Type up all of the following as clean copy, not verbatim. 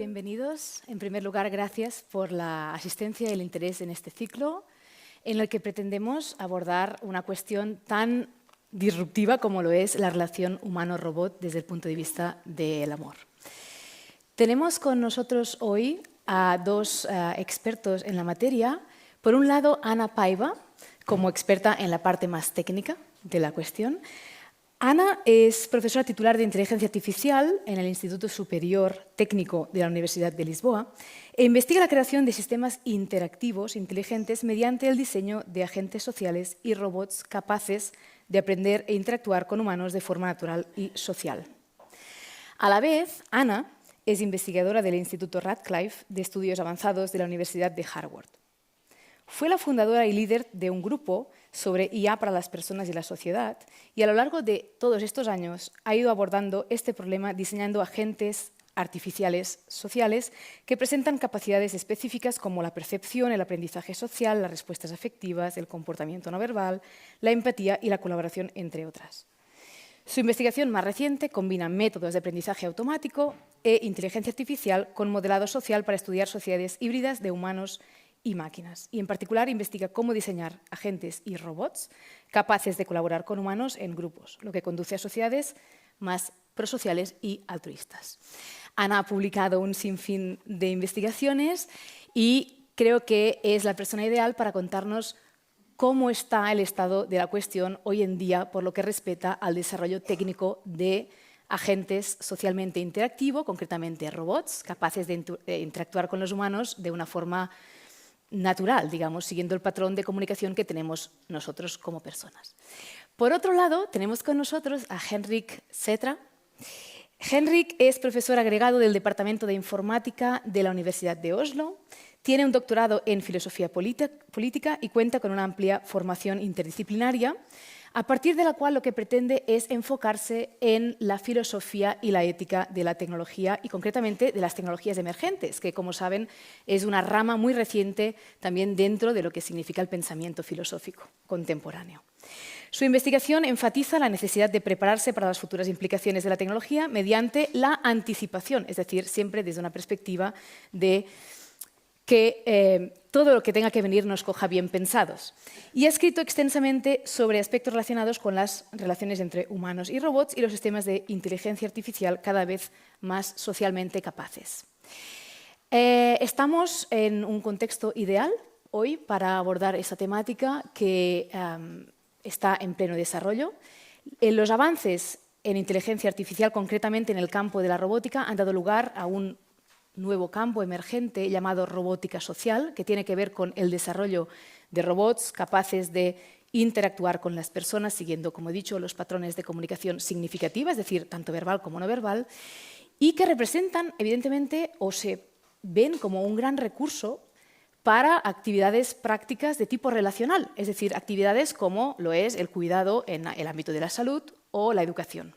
bienvenidos. En primer lugar, gracias por la asistencia y el interés en este ciclo, en el que pretendemos abordar una cuestión tan disruptiva como lo es la relación humano-robot desde el punto de vista del amor. Tenemos con nosotros hoy a dos expertos en la materia. Por un lado, Ana Paiva, como experta en la parte más técnica de la cuestión. Ana es profesora titular de Inteligencia Artificial en el Instituto Superior Tècnic de la Universitat de Lisboa e investiga la creación de sistemas interactivos inteligentes mediante el diseño de agentes sociales y robots capaces de aprender e interactuar con humanos de forma natural y social. A la vez, Ana es investigadora del Instituto Radcliffe de Estudios Avanzados de la Universidad de Harvard. Fue la fundadora y líder de un grupo sobre IA para las personas y la sociedad, y a lo largo de todos estos años ha ido abordando este problema diseñando agentes artificiales sociales que presentan capacidades específicas como la percepción, el aprendizaje social, las respuestas afectivas, el comportamiento no verbal, la empatía y la colaboración, entre otras. Su investigación más reciente combina métodos de aprendizaje automático e inteligencia artificial con modelado social para estudiar sociedades híbridas de humanos y máquinas, y en particular investiga cómo diseñar agentes y robots capaces de colaborar con humanos en grupos, lo que conduce a sociedades más prosociales y altruistas. Ana ha publicado un sinfín de investigaciones y creo que es la persona ideal para contarnos cómo está el estado de la cuestión hoy en día por lo que respecta al desarrollo técnico de agentes socialmente interactivos, concretamente robots, capaces de interactuar con los humanos de una forma natural, digamos, siguiendo el patrón de comunicación que tenemos nosotros como personas. Por otro lado, tenemos con nosotros a Henrik Saetra. Henrik es profesor agregado del Departamento de Informática de la Universidad de Oslo, tiene un doctorado en filosofía política y cuenta con una amplia formación interdisciplinaria, a partir de la cual lo que pretende es enfocarse en la filosofía y la ética de la tecnología y concretamente de las tecnologías emergentes, que como saben es una rama muy reciente también dentro de lo que significa el pensamiento filosófico contemporáneo. Su investigación enfatiza la necesidad de prepararse para las futuras implicaciones de la tecnología mediante la anticipación, es decir, siempre desde una perspectiva de que todo lo que tenga que venir nos coja bien pensados. Y ha escrito extensamente sobre aspectos relacionados con las relaciones entre humanos y robots y los sistemas de inteligencia artificial cada vez más socialmente capaces. Estamos en un contexto ideal hoy para abordar esta temática que está en pleno desarrollo. Los avances en inteligencia artificial, concretamente en el campo de la robótica, han dado lugar a un nuevo campo emergente llamado robótica social, que tiene que ver con el desarrollo de robots capaces de interactuar con las personas siguiendo, como he dicho, los patrones de comunicación significativa, es decir, tanto verbal como no verbal, y que representan, evidentemente, o se ven como un gran recurso para actividades prácticas de tipo relacional, es decir, actividades como lo es el cuidado en el ámbito de la salud o la educación.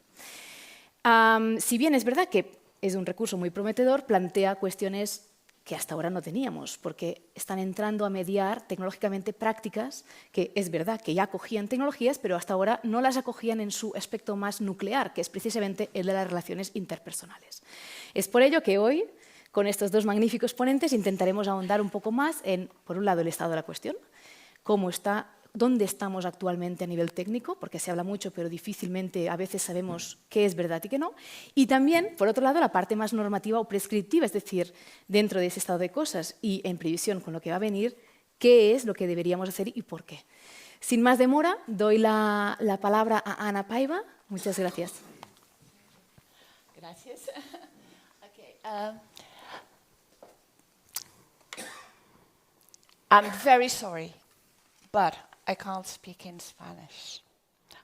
Si bien es verdad que es un recurso muy prometedor, plantea cuestiones que hasta ahora no teníamos, porque están entrando a mediar tecnológicamente prácticas que es verdad que ya acogían tecnologías, pero hasta ahora no las acogían en su aspecto más nuclear, que es precisamente el de las relaciones interpersonales. Es por ello que hoy, con estos dos magníficos ponentes, intentaremos ahondar un poco más en, por un lado, el estado de la cuestión, cómo está, dónde estamos actualmente a nivel técnico, porque se habla mucho, pero difícilmente a veces sabemos qué es verdad y qué no. Y también, por otro lado, la parte más normativa o prescriptiva, es decir, dentro de ese estado de cosas y en previsión con lo que va a venir, qué es lo que deberíamos hacer y por qué. Sin más demora, doy la palabra a Ana Paiva. Muchas gracias. Gracias. Okay, I'm very sorry, but I can't speak in Spanish.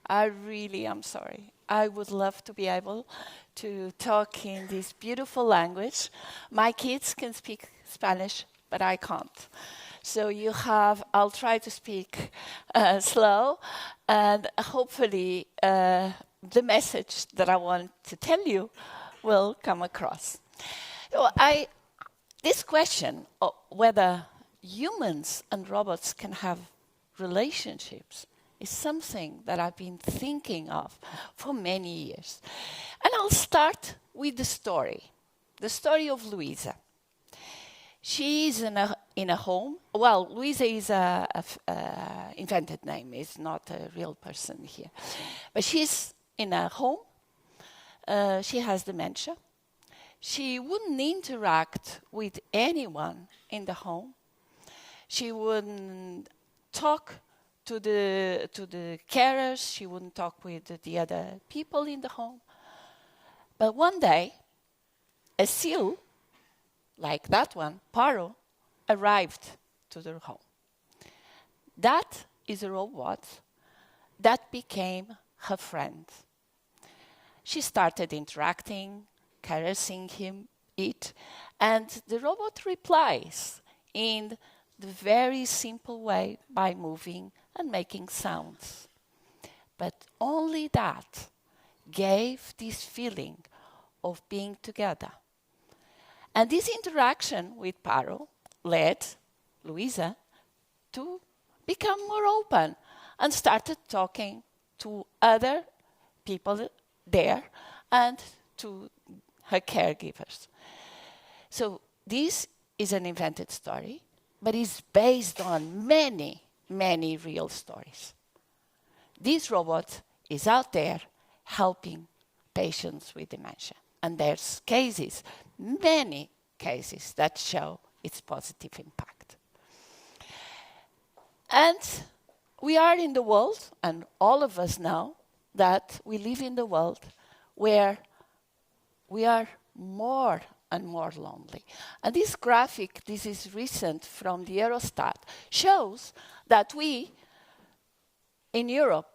I really am sorry. I would love to be able to talk in this beautiful language. My kids can speak Spanish, but I can't. So I'll try to speak slow, and hopefully the message that I want to tell you will come across. So this question of whether humans and robots can have relationships is something that I've been thinking of for many years. And I'll start with the story. the story of Louisa. She is in a home. Well, Louisa is a invented name. It's not a real person here. But she's in a home. She has dementia. She wouldn't interact with anyone in the home. She wouldn't talk to the carers. She wouldn't talk with the other people in the home. But one day, a seal, like that one, Paro, arrived to their home. That is a robot that became her friend. She started interacting, caressing it, and the robot replies in the very simple way by moving and making sounds. But only that gave this feeling of being together. And this interaction with Paro led Louisa to become more open and started talking to other people there and to her caregivers. So this is an invented story, but it's based on many, many real stories. This robot is out there helping patients with dementia. And there's cases, many cases, that show its positive impact. And we are in the world, and all of us know that we live in the world where we are more and more lonely. And this graphic, this is recent from the Eurostat, shows that we, in Europe,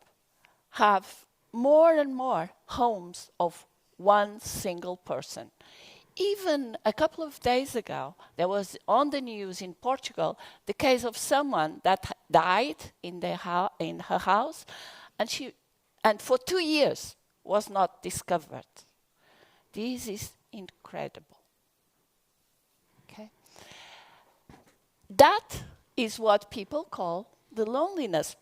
have more and more homes of one single person. Even a couple of days ago, there was on the news in Portugal the case of someone that died in her house, and for 2 years was not discovered. This is incredible. Okay? That is what people call the loneliness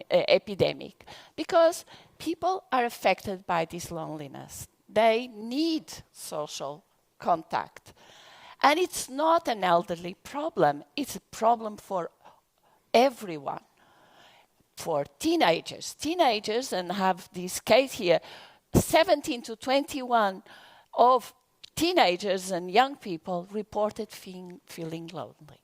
epidemic, because people are affected by this loneliness. They need social contact. And it's not an elderly problem. It's a problem for everyone. For teenagers, and have this case here, 17 to 21 of teenagers and young people reported feeling lonely.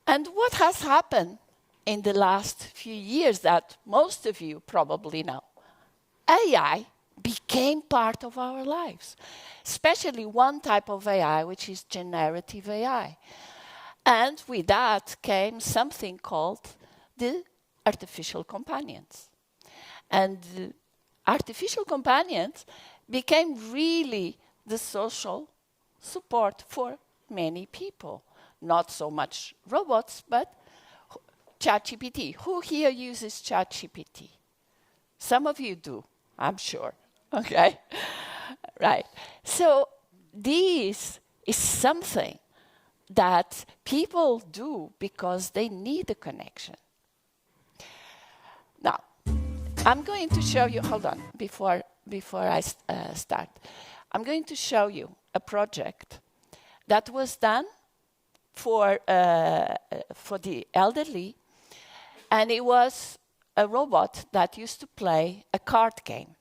And what has happened in the last few years that most of you probably know? AI became part of our lives, especially one type of AI, which is generative AI. And with that came something called the artificial companions. And the artificial companions became really the social support for many people. Not so much robots, but ChatGPT. Who here uses ChatGPT? Some of you do, I'm sure. Okay? Right. So this is something that people do because they need a connection. Now, I'm going to show you, hold on, before I start. I'm going to show you a project that was done for the elderly, and it was a robot that used to play a card game.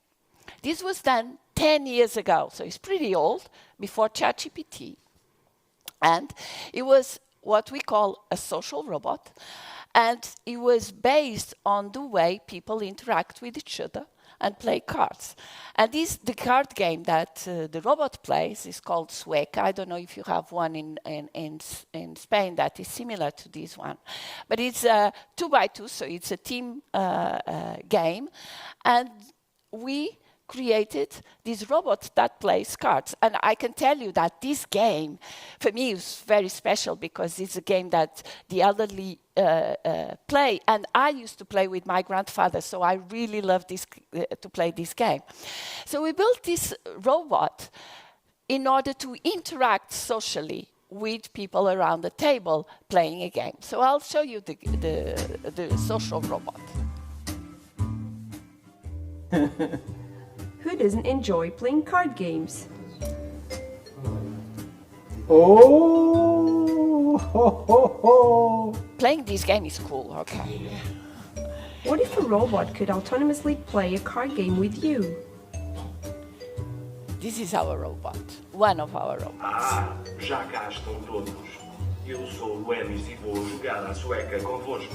This was done 10 years ago, so it's pretty old, before ChatGPT. And it was what we call a social robot, and it was based on the way people interact with each other and play cards. And the card game that the robot plays is called Sueca. I don't know if you have one in Spain that is similar to this one. But it's 2x2, so it's a team game. And we created this robot that plays cards. And I can tell you that this game, for me, is very special because it's a game that the elderly play. And I used to play with my grandfather, so I really love to play this game. So we built this robot in order to interact socially with people around the table playing a game. So I'll show you the social robot. Who doesn't enjoy playing card games? Oh, ho, ho, ho. Playing this game is cool, okay. What if a robot could autonomously play a card game with you? This is our robot, one of our robots. Já cá estão todos. Eu sou o Emis e vou jogar à sueca convosco.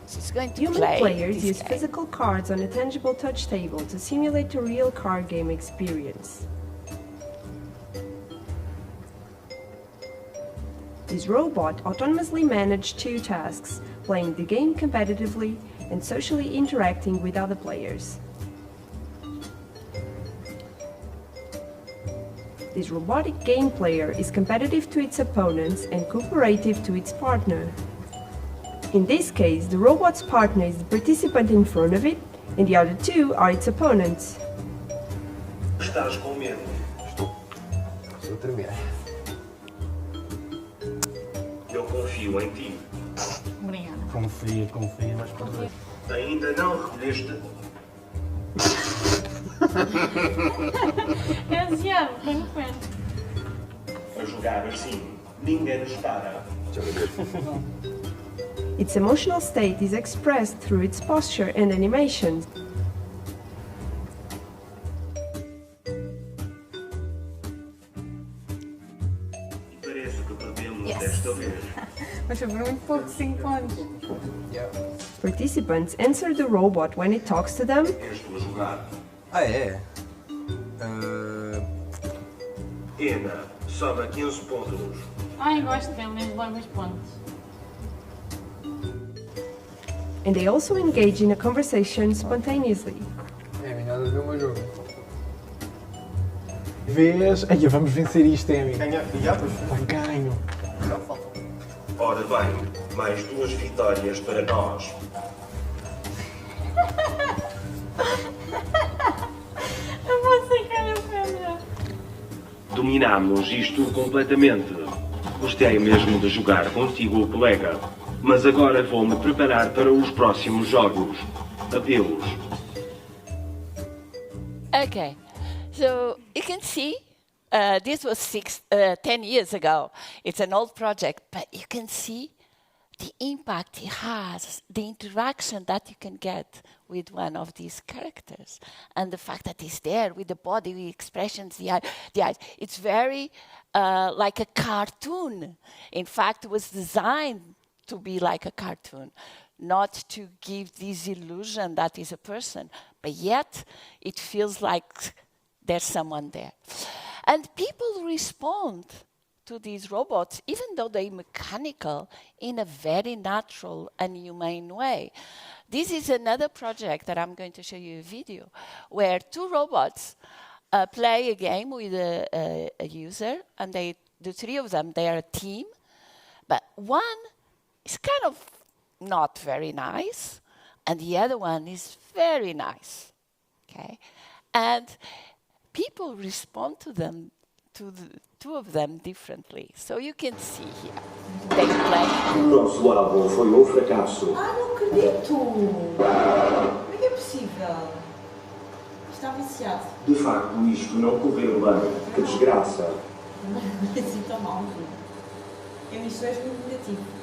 So it's going to Human play players this use game. physical cards on a tangible touch table to simulate a real card game experience. This robot autonomously managed 2 tasks, playing the game competitively and socially interacting with other players. This robotic game player is competitive to its opponents and cooperative to its partner. In this case, the robot's partner is the participant in front of it, and the other 2 are its opponents. Estás com medo? Estou a tremer. Eu confio em ti. Obrigada. Confia, mas perder. Ainda não recolheste? É ansiado, quando quero. A jogar assim, ninguém nos para. Its emotional state is expressed through its posture and animations. Parece que perdemos desta vez. Mas foi por muito pouco, 5 pontos. Participants answer the robot when it talks to them, És tu a jogar. É? Pena, soma 15 pontos. Ai, gosto dele, mesmo logo os pontos. and they also engage in a conversation spontaneously. É, nada a ver o meu jogo. Vês? Ai, vamos vencer isto, Emi. Ganhar, Ganho. Ora bem, mais 2 vitórias para nós. Eu vou sacar a pedra. Dominámos isto completamente. Gostei mesmo de jogar contigo, colega. Mas agora vou-me preparar para os próximos jogos. Adeus. Okay, so you can see this was 10 years ago. It's an old project, but you can see the impact it has, the interaction that you can get with one of these characters, and the fact that it's there with the body, the expressions, the eyes. It's very like a cartoon. In fact, it was designed to be like a cartoon, not to give this illusion that is a person, but yet it feels like there's someone there. And people respond to these robots, even though they're mechanical, in a very natural and humane way. This is another project that I'm going to show you a video, where 2 robots play a game with a user, and the 3 of them, they are a team, but one is kind of not very nice, and the other one is very nice, okay? And people respond to them, to the 2 of them differently. So you can see here, they play. O nosso álbum foi um fracasso. Não acredito! Como é que é possível? Está viciado. De facto, isto não correu bem. Que desgraça. Não é assim tão mal. Emissões muito negativo.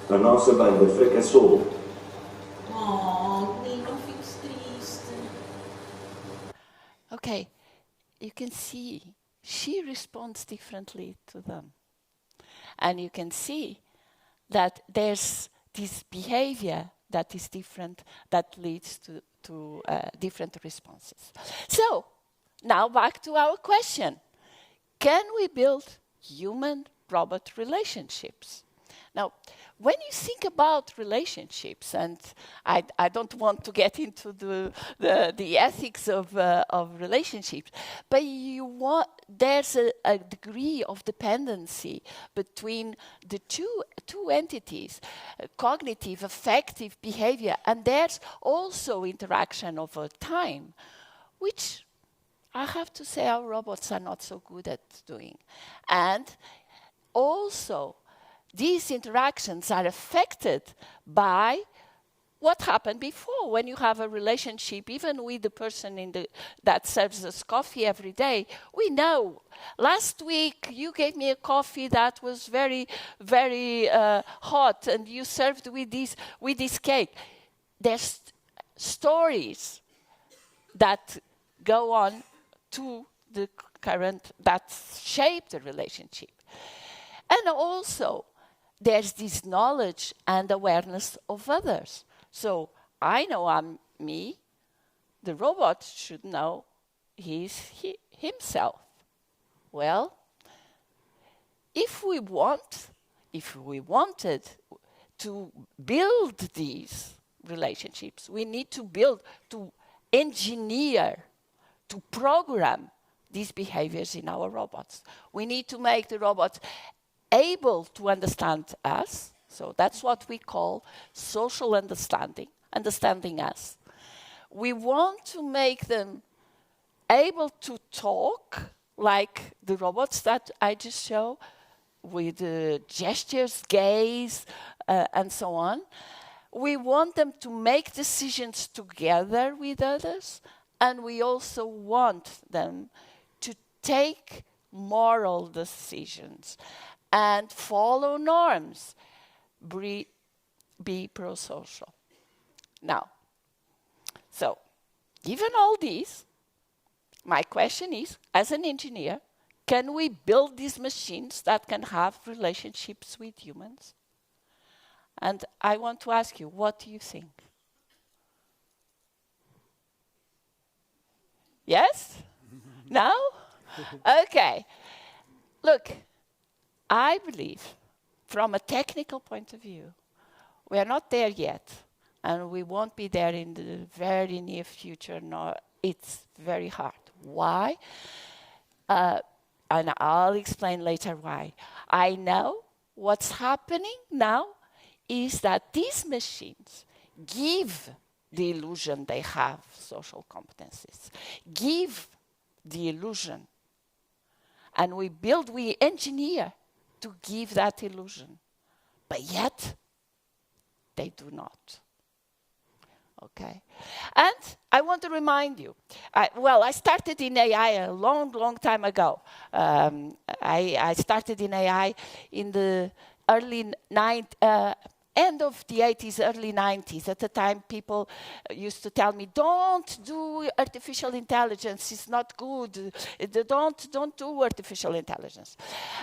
A nossa banda fracassou. Oh, lindo, fico triste. Okay, you can see she responds differently to them. And you can see that there's this behavior that is different, that leads to different responses. So, now back to our question. Can we build human-robot relationships? Now, when you think about relationships, and I don't want to get into the ethics of relationships, but there's a degree of dependency between the two entities, cognitive, affective behavior, and there's also interaction over time, which I have to say our robots are not so good at doing. And also, these interactions are affected by what happened before when you have a relationship, even with the person that serves us coffee every day. We know, last week you gave me a coffee that was very, very hot, and you served with this cake. There's stories that go on to the current, that shape the relationship. And also, there's this knowledge and awareness of others. So I know I'm me. The robot should know he's himself. Well, if we wanted to build these relationships, we need to engineer, to program these behaviors in our robots. We need to make the robots able to understand us. So that's what we call social understanding, understanding us. We want to make them able to talk like the robots that I just showed, with gestures, gaze, and so on. We want them to make decisions together with others, and we also want them to take moral decisions and follow norms, be pro-social. Now, so, given all these, my question is, as an engineer, can we build these machines that can have relationships with humans? And I want to ask you, what do you think? Yes? No? Okay. Look, I believe, from a technical point of view, we are not there yet, and we won't be there in the very near future, nor it's very hard. Why? And I'll explain later why. I know what's happening now is that these machines give the illusion they have social competencies, give the illusion, and we engineer to give that illusion, but yet they do not. Okay, and I want to remind you. I started in AI a long, long time ago. I started in AI in the end of the 80s, early 90s. At the time, people used to tell me, "Don't do artificial intelligence. It's not good. Don't do artificial intelligence."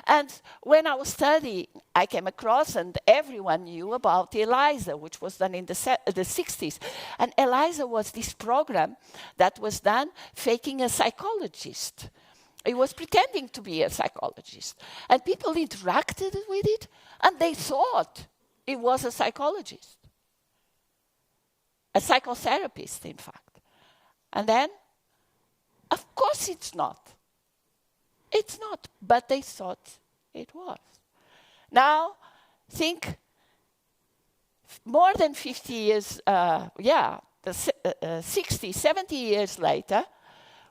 And when I was studying, I came across, and everyone knew about ELIZA, which was done in the 60s. And ELIZA was this program that was done faking a psychologist. It was pretending to be a psychologist. And people interacted with it, and they thought it was a psychologist, a psychotherapist, in fact. And then, of course it's not. It's not, but they thought it was. Now, think more than 50 years, 60, 70 years later,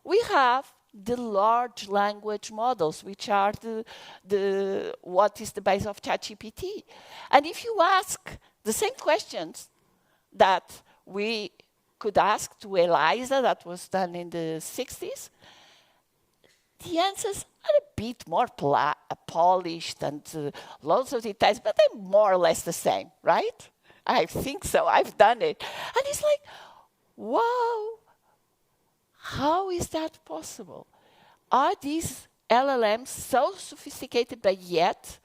we have the large language models, which are what is the base of ChatGPT. And if you ask the same questions that we could ask to ELIZA, that was done in the 60s, the answers are a bit more polished and loads of details, but they're more or less the same, right? I think so. I've done it. And it's like, wow. How is that possible? Are these LLMs so sophisticated, but yet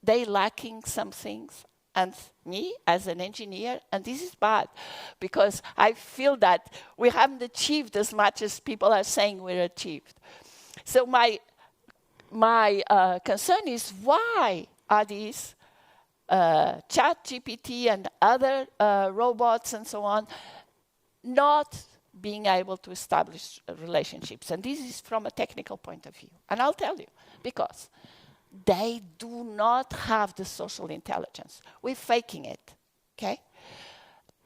they lacking some things? And me, as an engineer, and this is bad, because I feel that we haven't achieved as much as people are saying we're achieved. So my concern is, why are these ChatGPT and other robots and so on not being able to establish relationships? And this is from a technical point of view. And I'll tell you, because they do not have the social intelligence. We're faking it, okay?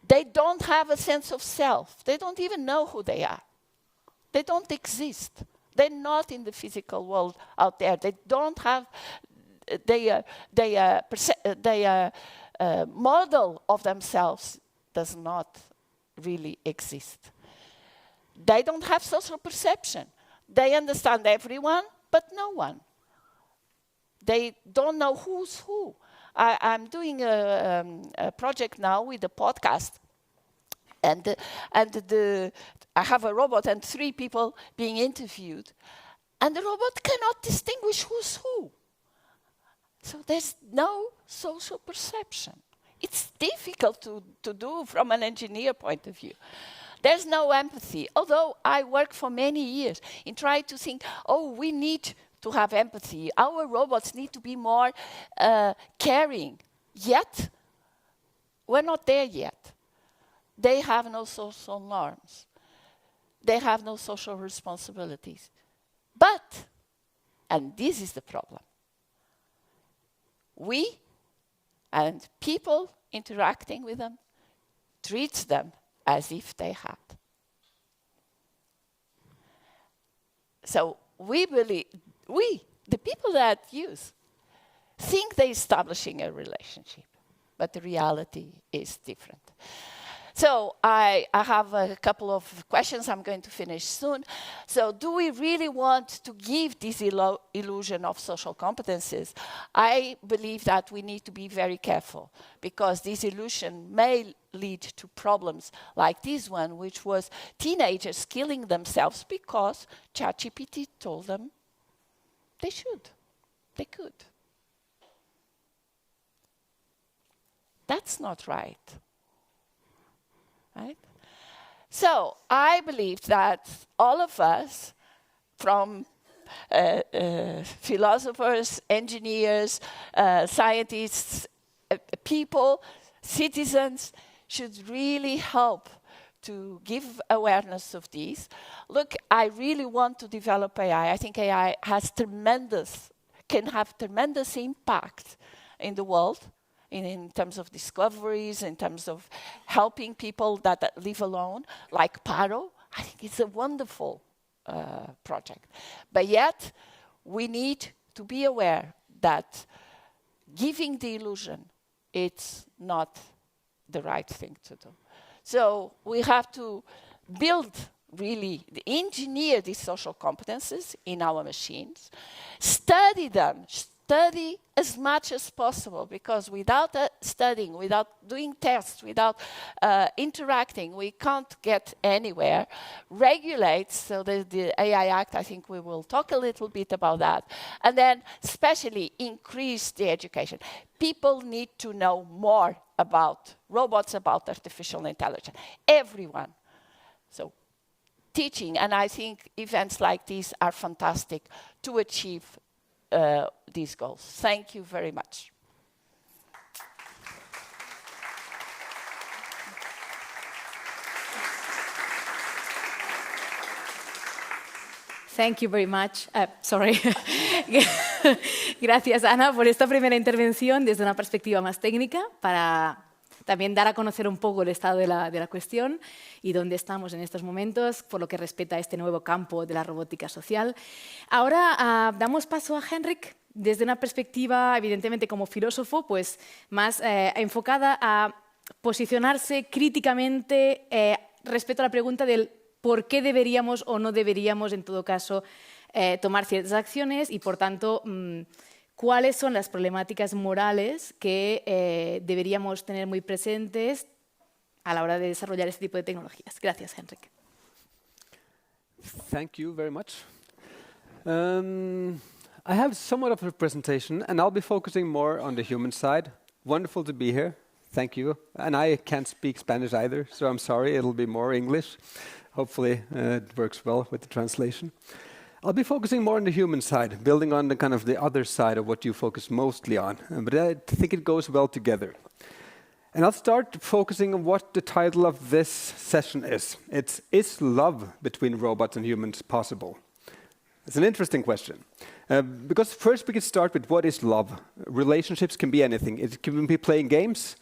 They don't have a sense of self. They don't even know who they are. They don't exist. They're not in the physical world out there. They don't have, they model of themselves does not really exist. They don't have social perception. They understand everyone, but no one. They don't know who's who. I'm doing a project now with a podcast, and I have a robot and 3 people being interviewed, and the robot cannot distinguish who's who. So there's no social perception. It's difficult to do from an engineer point of view. There's no empathy, although I worked for many years in trying to think, oh, we need to have empathy. Our robots need to be more caring. Yet, we're not there yet. They have no social norms. They have no social responsibilities. But, and this is the problem, we and people interacting with them treats them as if they had. So we believe, the people that use, think they're establishing a relationship, but the reality is different. So I have a couple of questions. I'm going to finish soon. So do we really want to give this illusion of social competences? I believe that we need to be very careful, because this illusion may lead to problems like this one, which was teenagers killing themselves because ChatGPT told them they should, they could. That's not right. Right? So I believe that all of us, from philosophers, engineers, scientists, people, citizens, should really help to give awareness of these. Look, I really want to develop AI. I think AI can have tremendous impact in the world. In terms of discoveries, in terms of helping people that live alone, like Paro. I think it's a wonderful project. But yet, we need to be aware that giving the illusion, it's not the right thing to do. So we have to build, really, engineer these social competences in our machines, study them, study as much as possible, because without studying, without doing tests, without interacting, we can't get anywhere. Regulate, so the AI Act, I think we will talk a little bit about that. And then especially increase the education. People need to know more about robots, about artificial intelligence. Everyone. So teaching, and I think events like these are fantastic to achieve these goals. Thank you very much. Thank you very much. Sorry. Gracias, Ana, por esta primera intervención desde una perspectiva más técnica, para también dar a conocer un poco el estado de la cuestión y dónde estamos en estos momentos, por lo que respecta a este nuevo campo de la robótica social. Ahora damos paso a Henrik desde una perspectiva, evidentemente como filósofo, pues más enfocada a posicionarse críticamente respecto a la pregunta del por qué deberíamos o no deberíamos, en todo caso, tomar ciertas acciones y, por tanto, cuáles son las problemáticas morales que deberíamos tener muy presentes a la hora de desarrollar este tipo de tecnologías. Gracias, Henrik. Thank you very much. I have somewhat of a presentation, and I'll be focusing more on the human side. Wonderful to be here. Thank you. And I can't speak Spanish either, so I'm sorry. It'll be more English. Hopefully it works well with the translation. I'll be focusing more on the human side, building on the kind of the other side of what you focus mostly on. But I think it goes well together. And I'll start focusing on what the title of this session is. It's, is love between robots and humans possible? It's an interesting question. Because first we can start with what is love. Relationships can be anything. It can be playing games,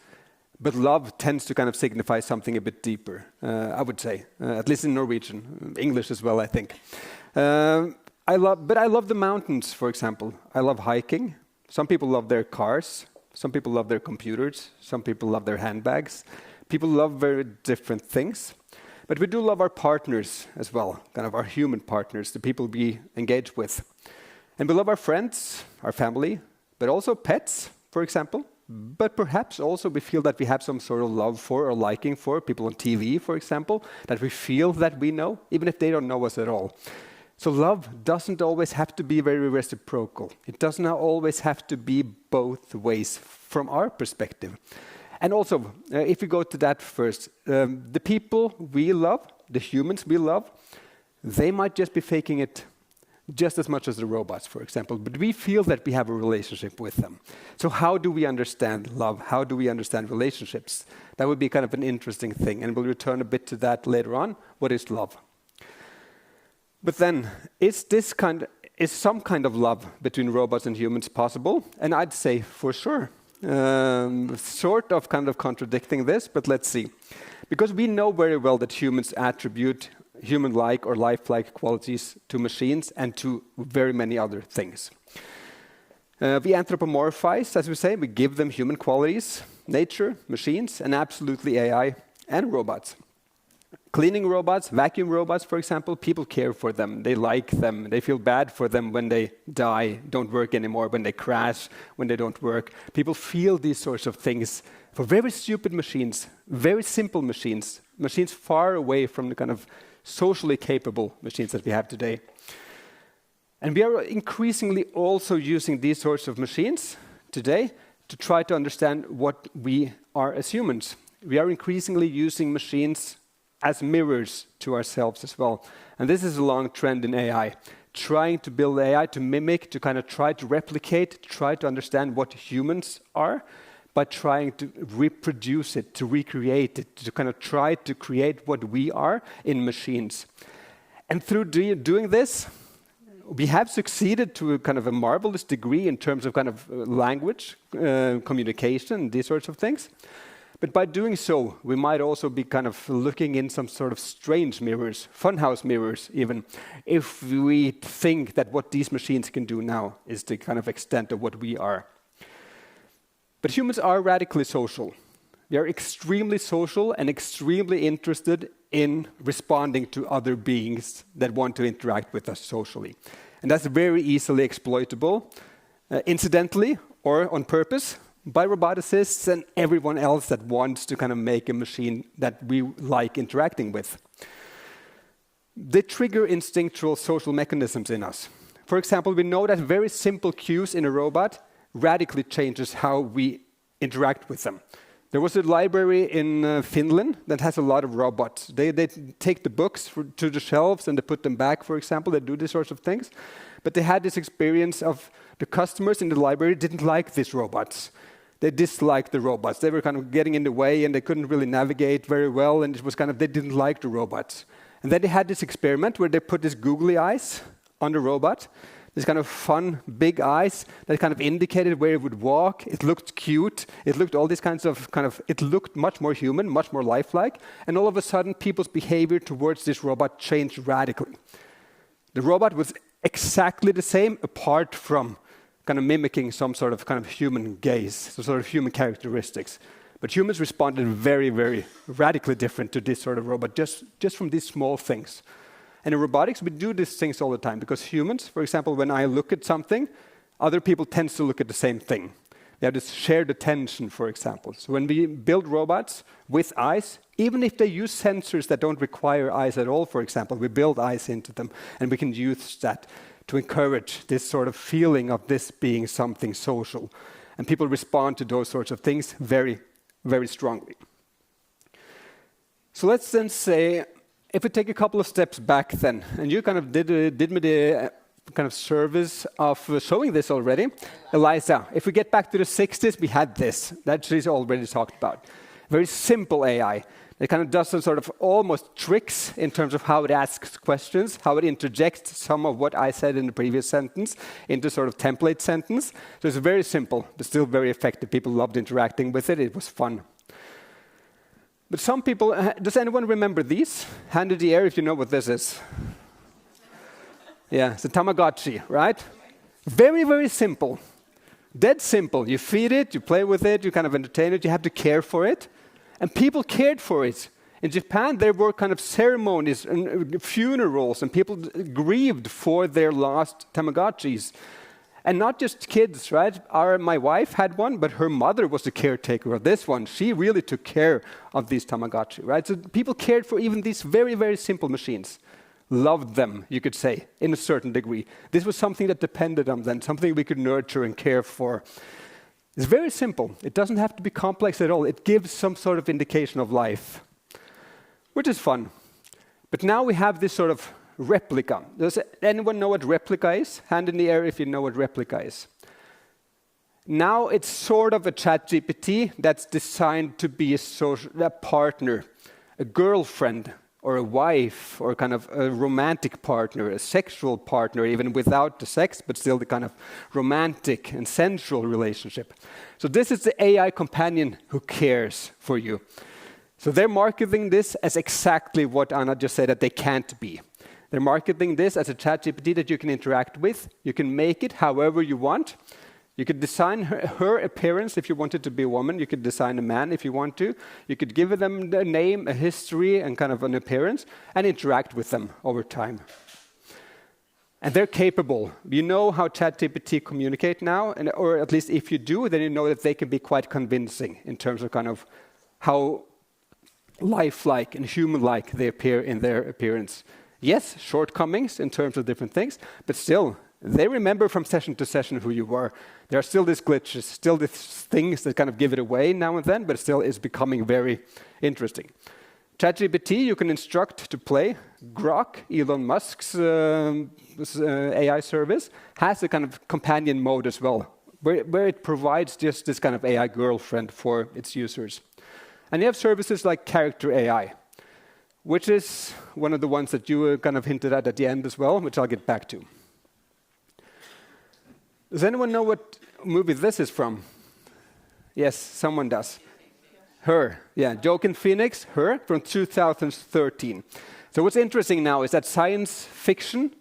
but love tends to kind of signify something a bit deeper, I would say, at least in Norwegian, English as well, I think. I love the mountains, for example. I love hiking. Some people love their cars. Some people love their computers. Some people love their handbags. People love very different things. But we do love our partners as well, kind of our human partners, the people we engage with. And we love our friends, our family, but also pets, for example. But perhaps also we feel that we have some sort of love for or liking for people on TV, for example, that we feel that we know, even if they don't know us at all. So love doesn't always have to be very reciprocal. It doesn't always have to be both ways from our perspective. And also, if we go to that first, the people we love, the humans we love, they might just be faking it just as much as the robots, for example, but we feel that we have a relationship with them. So how do we understand love? How do we understand relationships? That would be kind of an interesting thing, and we'll return a bit to that later on. What is love? But then, is some kind of love between robots and humans possible? And I'd say for sure. Sort of kind of contradicting this, but let's see. Because we know very well that humans attribute human-like or life-like qualities to machines and to very many other things. We anthropomorphize, as we say, we give them human qualities, nature, machines, and absolutely AI and robots. Cleaning robots, vacuum robots, for example, people care for them, they like them, they feel bad for them when they die, don't work anymore, when they crash, when they don't work. People feel these sorts of things for very stupid machines, very simple machines, machines far away from the kind of socially capable machines that we have today. And we are increasingly also using these sorts of machines today to try to understand what we are as humans. We are increasingly using machines as mirrors to ourselves as well. And this is a long trend in AI, trying to build AI to mimic, to kind of try to replicate, try to understand what humans are, by trying to reproduce it, to recreate it, to kind of try to create what we are in machines. And through doing this, we have succeeded to a kind of a marvelous degree in terms of kind of language, communication, these sorts of things. But by doing so, we might also be kind of looking in some sort of strange mirrors, funhouse mirrors even, if we think that what these machines can do now is the kind of extent of what we are. But humans are radically social. We are extremely social and extremely interested in responding to other beings that want to interact with us socially. And that's very easily exploitable, incidentally or on purpose, by roboticists and everyone else that wants to kind of make a machine that we like interacting with. They trigger instinctual social mechanisms in us. For example, we know that very simple cues in a robot radically changes how we interact with them. There was a library in Finland that has a lot of robots. They take the books to the shelves and they put them back, for example. They do these sorts of things. But they had this experience of the customers in the library didn't like these robots. They disliked the robots. They were kind of getting in the way and they couldn't really navigate very well, and it was kind of, they didn't like the robots. And then they had this experiment where they put these googly eyes on the robot, these kind of fun, big eyes that kind of indicated where it would walk. It looked cute. It looked all these kinds of it looked much more human, much more lifelike. And all of a sudden, people's behavior towards this robot changed radically. The robot was exactly the same, apart from kind of mimicking some sort of kind of human gaze, some sort of human characteristics. But humans responded very, very radically different to this sort of robot, just from these small things. And in robotics, we do these things all the time, because humans, for example, when I look at something, other people tend to look at the same thing. They have this shared attention, for example. So when we build robots with eyes, even if they use sensors that don't require eyes at all, for example, we build eyes into them, and we can use that to encourage this sort of feeling of this being something social. And people respond to those sorts of things very, very strongly. So let's then say, if we take a couple of steps back then, and you kind of did me the kind of service of showing this already. Eliza, if we get back to the 60s, we had this. That she's already talked about. Very simple AI. It kind of does some sort of almost tricks in terms of how it asks questions, how it interjects some of what I said in the previous sentence into sort of template sentence. So it's very simple, but still very effective. People loved interacting with it. It was fun. But some people, does anyone remember these? Hand in the air if you know what this is. Yeah, it's a Tamagotchi, right? Very, very simple. Dead simple. You feed it, you play with it, you kind of entertain it, you have to care for it. And people cared for it. In Japan, there were kind of ceremonies and funerals, and people grieved for their lost Tamagotchis. And not just kids, right? My wife had one, but her mother was the caretaker of this one. She really took care of these Tamagotchi, right? So people cared for even these very, very simple machines. Loved them, you could say, in a certain degree. This was something that depended on them, something we could nurture and care for. It's very simple. It doesn't have to be complex at all. It gives some sort of indication of life, which is fun. But now we have this sort of replica. Does anyone know what replica is? Hand in the air if you know what replica is. Now it's sort of a ChatGPT that's designed to be a partner, a girlfriend, or a wife, or kind of a romantic partner, a sexual partner, even without the sex, but still the kind of romantic and sensual relationship. So this is the AI companion who cares for you. So they're marketing this as exactly what Anna just said that they can't be. They're marketing this as a ChatGPT that you can interact with. You can make it however you want. You could design her appearance if you wanted to be a woman. You could design a man if you want to. You could give them a name, a history, and kind of an appearance, and interact with them over time. And they're capable. You know how ChatGPT communicate now, or at least if you do, then you know that they can be quite convincing in terms of kind of how lifelike and human-like they appear in their appearance. Yes, shortcomings in terms of different things, but still, they remember from session to session who you were. There are still these glitches, still these things that kind of give it away now and then, but it still is becoming very interesting. ChatGPT, you can instruct to play. Grok, Elon Musk's AI service, has a kind of companion mode as well, where it provides just this kind of AI girlfriend for its users. And you have services like Character AI, which is one of the ones that you kind of hinted at the end as well, which I'll get back to. Does anyone know what movie this is from? Yes, someone does. Her, yeah, Joaquin Phoenix, Her, from 2013. So what's interesting now is that science fiction,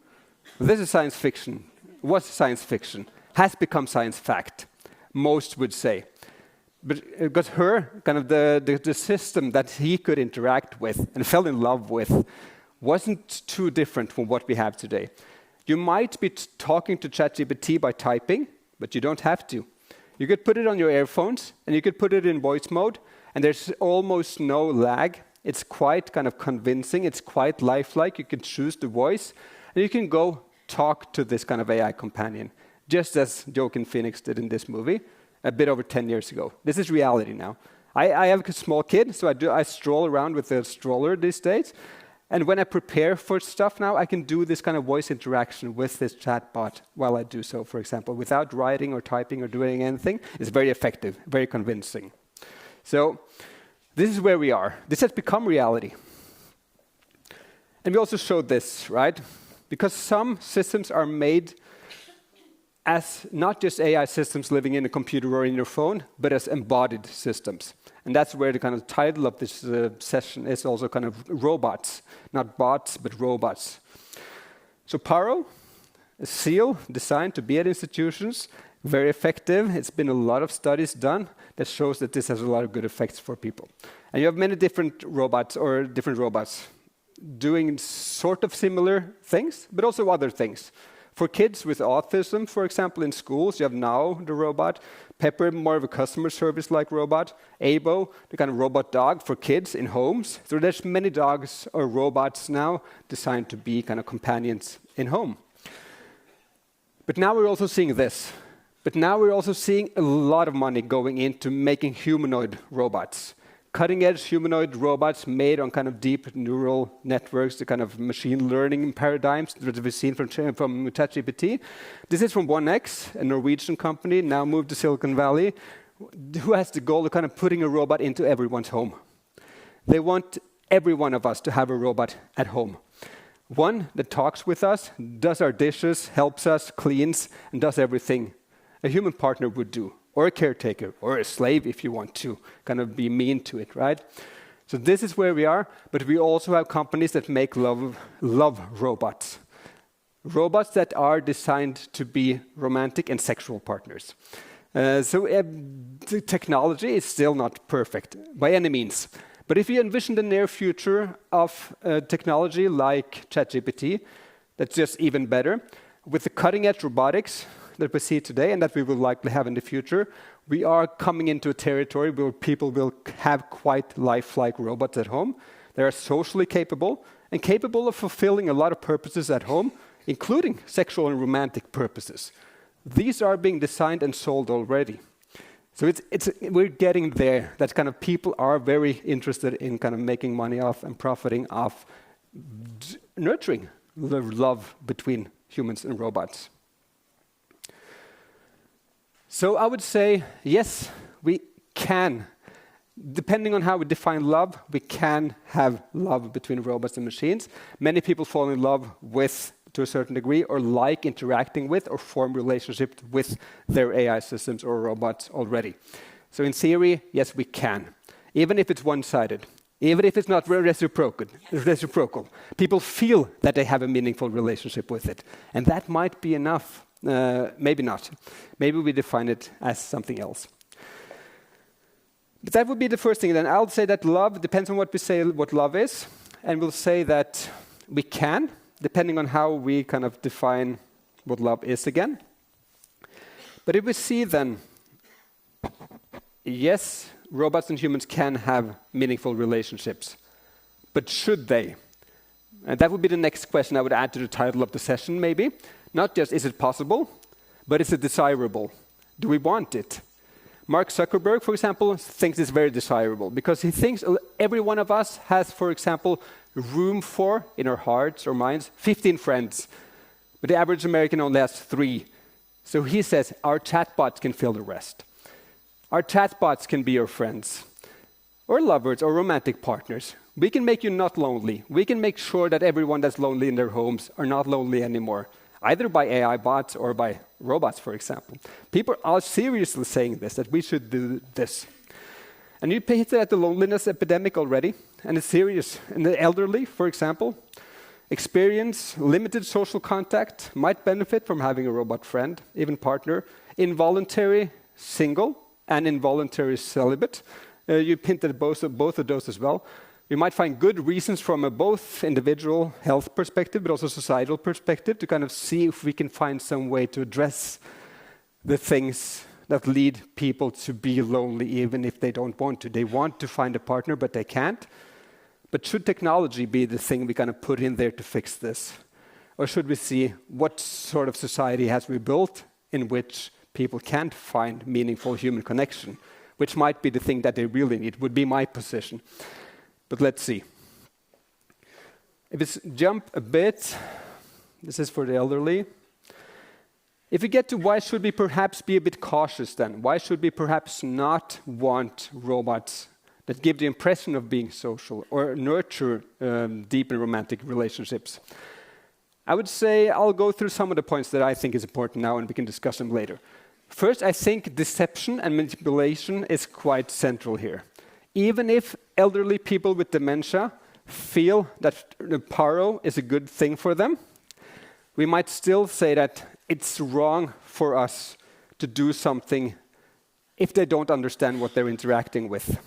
this is science fiction, was science fiction, has become science fact, most would say. But because Her, kind of the system that he could interact with and fell in love with, wasn't too different from what we have today. You might be talking to ChatGPT by typing, but you don't have to. You could put it on your earphones, and you could put it in voice mode, and there's almost no lag. It's quite kind of convincing. It's quite lifelike. You can choose the voice, and you can go talk to this kind of AI companion, just as Joaquin Phoenix did in this movie a bit over 10 years ago. This is reality now. I have a small kid, so I stroll around with a stroller these days. And when I prepare for stuff now, I can do this kind of voice interaction with this chatbot while I do so, for example, without writing or typing or doing anything. It's very effective, very convincing. So this is where we are. This has become reality. And we also showed this, right? Because some systems are made as not just AI systems living in a computer or in your phone, but as embodied systems. And that's where the kind of title of this session is also kind of robots. Not bots, but robots. So Paro, a seal designed to be at institutions, very effective. It's been a lot of studies done that shows that this has a lot of good effects for people. And you have many different robots doing sort of similar things, but also other things. For kids with autism, for example, in schools, you have Now, the robot. Pepper, more of a customer service-like robot. Abo, the kind of robot dog for kids in homes. So there's many dogs or robots now designed to be kind of companions in home. But now we're also seeing this. But now we're also seeing a lot of money going into making humanoid robots. Cutting-edge humanoid robots made on kind of deep neural networks, the kind of machine learning paradigms that we've seen from ChatGPT. This is from 1X, a Norwegian company, now moved to Silicon Valley, who has the goal of kind of putting a robot into everyone's home. They want every one of us to have a robot at home. One that talks with us, does our dishes, helps us, cleans, and does everything a human partner would do. Or a caretaker, or a slave if you want to kind of be mean to it, right? So this is where we are, but we also have companies that make love robots. Robots that are designed to be romantic and sexual partners. The technology is still not perfect by any means. But if you envision the near future of technology like ChatGPT, that's just even better. With the cutting-edge robotics that we see today and that we will likely have in the future, we are coming into a territory where people will have quite lifelike robots at home. They are socially capable and capable of fulfilling a lot of purposes at home, including sexual and romantic purposes. These are being designed and sold already. So we're getting there. That kind of people are very interested in kind of making money off and profiting off nurturing the love between humans and robots. So I would say, yes, we can. Depending on how we define love, we can have love between robots and machines. Many people fall in love with, to a certain degree, or like interacting with or form relationships with their AI systems or robots already. So in theory, yes, we can. Even if it's one-sided, even if it's not reciprocal. People feel that they have a meaningful relationship with it. And that might be enough. Maybe not. Maybe we define it as something else. But that would be the first thing. Then I'll say that love depends on what we say what love is. And we'll say that we can, depending on how we kind of define what love is again. But if we see then, yes, robots and humans can have meaningful relationships. But should they? And that would be the next question I would add to the title of the session, maybe. Not just is it possible, but is it desirable? Do we want it? Mark Zuckerberg, for example, thinks it's very desirable because he thinks every one of us has, for example, room for, in our hearts or minds, 15 friends. But the average American only has 3. So he says our chatbots can fill the rest. Our chatbots can be your friends, or lovers, or romantic partners. We can make you not lonely. We can make sure that everyone that's lonely in their homes are not lonely anymore, either by AI bots or by robots, for example. People are seriously saying this, that we should do this. And you hit at the loneliness epidemic already, and it's serious. And the elderly, for example, experience limited social contact, might benefit from having a robot friend, even partner, involuntary single, and involuntary celibate. You hinted at both of those as well. You might find good reasons from a both individual health perspective, but also societal perspective, to kind of see if we can find some way to address the things that lead people to be lonely, even if they don't want to. They want to find a partner, but they can't. But should technology be the thing we kind of put in there to fix this? Or should we see what sort of society has we built in which people can't find meaningful human connection, which might be the thing that they really need, would be my position. But let's see. If it's jump a bit, this is for the elderly. If we get to why should we perhaps be a bit cautious then? Why should we perhaps not want robots that give the impression of being social or nurture deep and romantic relationships? I would say I'll go through some of the points that I think is important now, and we can discuss them later. First, I think deception and manipulation is quite central here. Even if elderly people with dementia feel that the paro is a good thing for them, we might still say that it's wrong for us to do something if they don't understand what they're interacting with.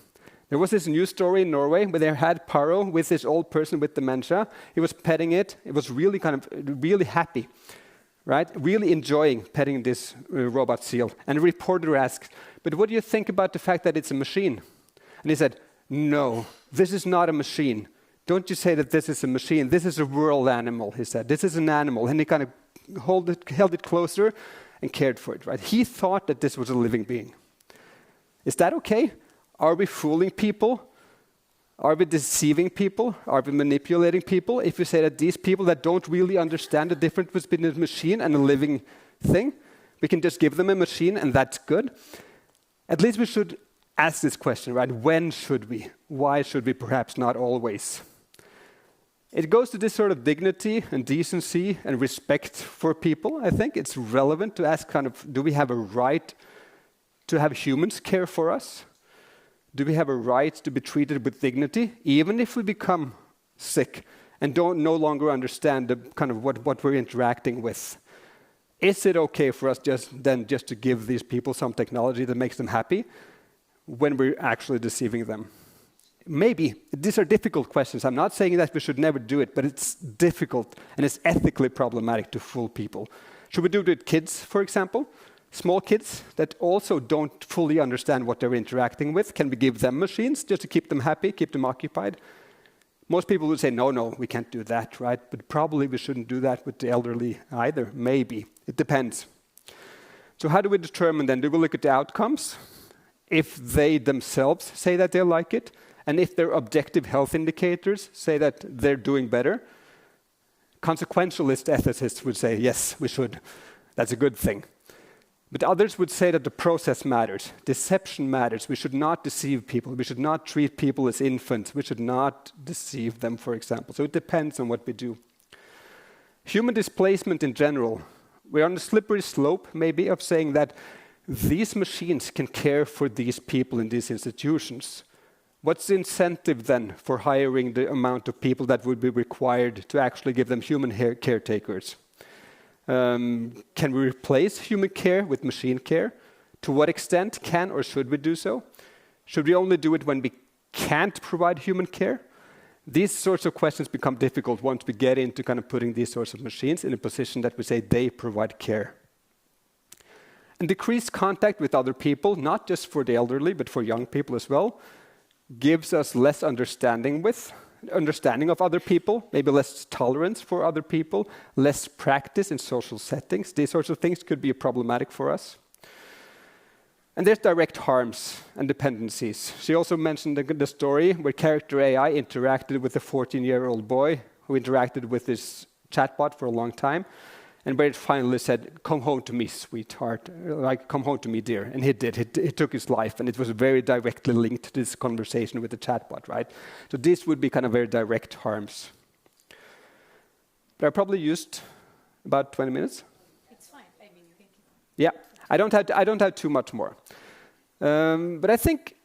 There was this news story in Norway where they had paro with this old person with dementia. He was petting it. It was really really happy, right? Really enjoying petting this robot seal. And the reporter asked, "But what do you think about the fact that it's a machine?" And he said, "No, this is not a machine. Don't you say that this is a machine. This is a world animal," he said. "This is an animal." And he kind of held it closer and cared for it, right? He thought that this was a living being. Is that okay? Are we fooling people? Are we deceiving people? Are we manipulating people? If we say that these people that don't really understand the difference between a machine and a living thing, we can just give them a machine and that's good? At least we should ask this question, right? When should we? Why should we? Perhaps not always. It goes to this sort of dignity and decency and respect for people. I think it's relevant to ask kind of, do we have a right to have humans care for us? Do we have a right to be treated with dignity, even if we become sick and don't no longer understand the kind of what we're interacting with? is it okay for us just to give these people some technology that makes them happy when we're actually deceiving them? Maybe. These are difficult questions. I'm not saying that we should never do it, but it's difficult and it's ethically problematic to fool people. Should we do it with kids, for example? Small kids that also don't fully understand what they're interacting with. Can we give them machines just to keep them happy, keep them occupied? Most people would say, no, we can't do that, right? But probably we shouldn't do that with the elderly either. Maybe. It depends. So how do we determine then? Do we look at the outcomes? If they themselves say that they like it, and if their objective health indicators say that they're doing better, consequentialist ethicists would say, yes, we should. That's a good thing. But others would say that the process matters. Deception matters. We should not deceive people. We should not treat people as infants. We should not deceive them, for example. So it depends on what we do. Human displacement in general. We're on a slippery slope, maybe, of saying that these machines can care for these people in these institutions. What's the incentive then for hiring the amount of people that would be required to actually give them human caretakers? Can we replace human care with machine care? To what extent can or should we do so? Should we only do it when we can't provide human care? These sorts of questions become difficult once we get into kind of putting these sorts of machines in a position that we say they provide care. And decreased contact with other people, not just for the elderly, but for young people as well, gives us less understanding of other people, maybe less tolerance for other people, less practice in social settings. These sorts of things could be problematic for us. And there's direct harms and dependencies. She also mentioned the story where character AI interacted with a 14-year-old boy who interacted with this chatbot for a long time, and where it finally said, "Come home to me, sweetheart," like, "Come home to me, dear." And he did. He took his life, and it was very directly linked to this conversation with the chatbot, right? So this would be kind of very direct harms. But I probably used about 20 minutes. It's fine. I mean, you can keep on. Yeah, I don't have too much more. But I think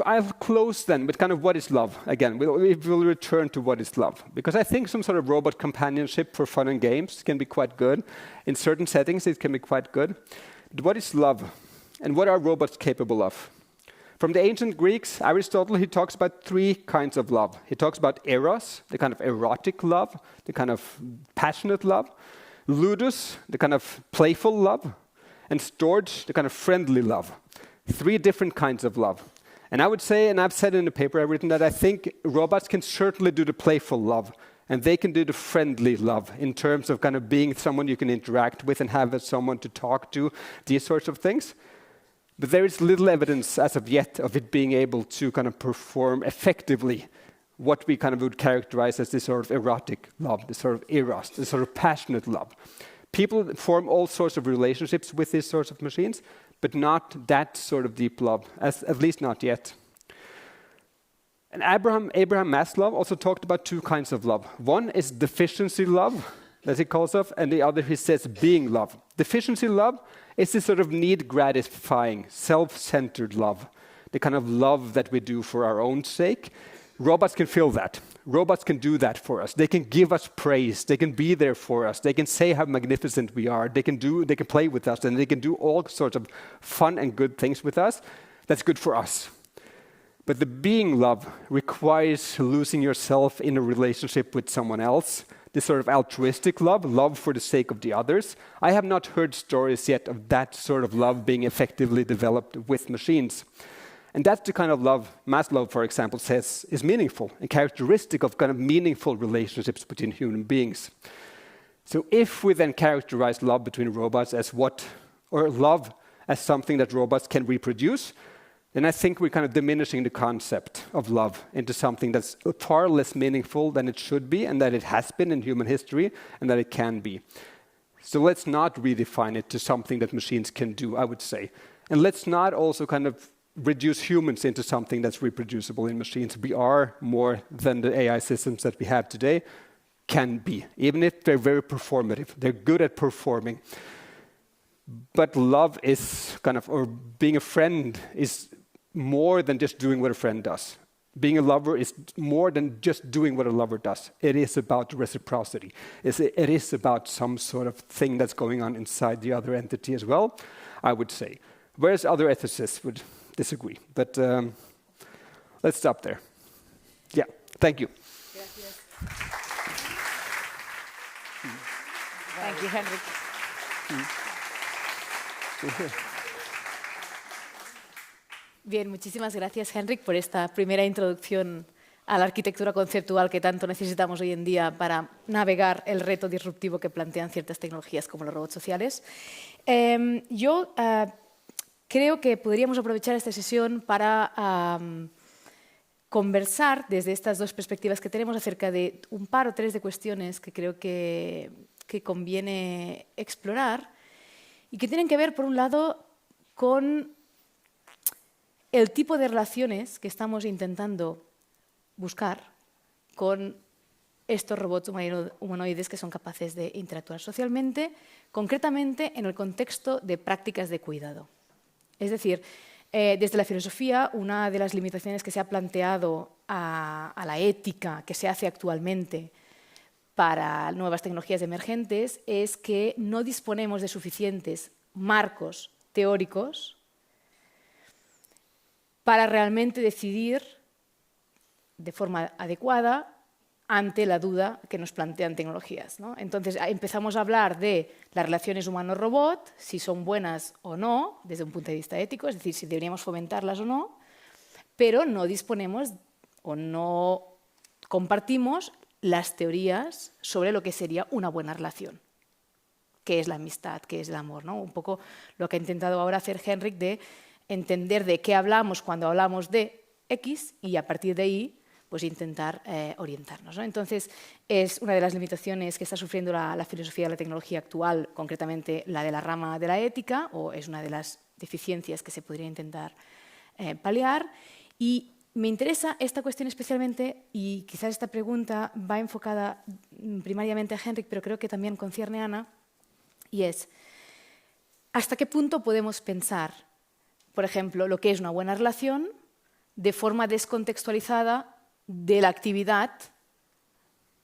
I'll close then with kind of what is love. Again, we'll return to what is love. Because I think some sort of robot companionship for fun and games can be quite good. In certain settings, it can be quite good. But what is love? And what are robots capable of? From the ancient Greeks, Aristotle, he talks about 3 kinds of love. He talks about eros, the kind of erotic love, the kind of passionate love. Ludus, the kind of playful love. And storge, the kind of friendly love. 3 different kinds of love. And I would say, and I've said in the paper I've written, that I think robots can certainly do the playful love, and they can do the friendly love in terms of kind of being someone you can interact with and have as someone to talk to, these sorts of things. But there is little evidence as of yet of it being able to kind of perform effectively what we kind of would characterize as this sort of erotic love, this sort of eros, this sort of passionate love. People form all sorts of relationships with these sorts of machines, but not that sort of deep love, at least not yet. And Abraham Maslow also talked about 2 kinds of love. One is deficiency love, as he calls it, and the other he says being love. Deficiency love is this sort of need-gratifying, self-centered love, the kind of love that we do for our own sake. Robots can fill that. Robots can do that for us. They can give us praise. They can be there for us. They can say how magnificent we are. They can play with us, and they can do all sorts of fun and good things with us. That's good for us. But the being love requires losing yourself in a relationship with someone else. This sort of altruistic love for the sake of the others. I have not heard stories yet of that sort of love being effectively developed with machines. And that's the kind of love Maslow, for example, says is meaningful and characteristic of kind of meaningful relationships between human beings. So if we then characterize love between robots as love as something that robots can reproduce, then I think we're kind of diminishing the concept of love into something that's far less meaningful than it should be, and that it has been in human history, and that it can be. So let's not redefine it to something that machines can do, I would say. And let's not also kind of reduce humans into something that's reproducible in machines. We are more than the AI systems that we have today can be, even if they're very performative. They're good at performing. But love is kind of, or being a friend is more than just doing what a friend does. Being a lover is more than just doing what a lover does. It is about reciprocity. It is about some sort of thing that's going on inside the other entity as well, I would say. Whereas other ethicists would disagree. But let's stop there. Yeah, thank you. Gracias. Thank you, Henrik. Bien, muchísimas gracias, Henrik, por esta primera introducción a la arquitectura conceptual que tanto necesitamos hoy en día para navegar el reto disruptivo que plantean ciertas tecnologías como los robots sociales. Yo creo que podríamos aprovechar esta sesión para conversar desde estas dos perspectivas que tenemos acerca de un par o tres de cuestiones que creo que conviene explorar y que tienen que ver, por un lado, con el tipo de relaciones que estamos intentando buscar con estos robots humanoides que son capaces de interactuar socialmente, concretamente en el contexto de prácticas de cuidado. Es decir, desde la filosofía, una de las limitaciones que se ha planteado a la ética que se hace actualmente para nuevas tecnologías emergentes es que no disponemos de suficientes marcos teóricos para realmente decidir de forma adecuada ante la duda que nos plantean tecnologías, ¿no? Entonces empezamos a hablar de las relaciones humano-robot, si son buenas o no, desde un punto de vista ético, es decir, si deberíamos fomentarlas o no, pero no disponemos o no compartimos las teorías sobre lo que sería una buena relación, qué es la amistad, qué es el amor, ¿no? Un poco lo que ha intentado ahora hacer Henrik de entender de qué hablamos cuando hablamos de X y a partir de ahí pues intentar orientarnos, ¿no? Entonces, es una de las limitaciones que está sufriendo la filosofía de la tecnología actual, concretamente la de la rama de la ética, o es una de las deficiencias que se podría intentar paliar. Y me interesa esta cuestión especialmente, y quizás esta pregunta va enfocada primariamente a Henrik, pero creo que también concierne a Ana, y es, ¿hasta qué punto podemos pensar, por ejemplo, lo que es una buena relación de forma descontextualizada de la actividad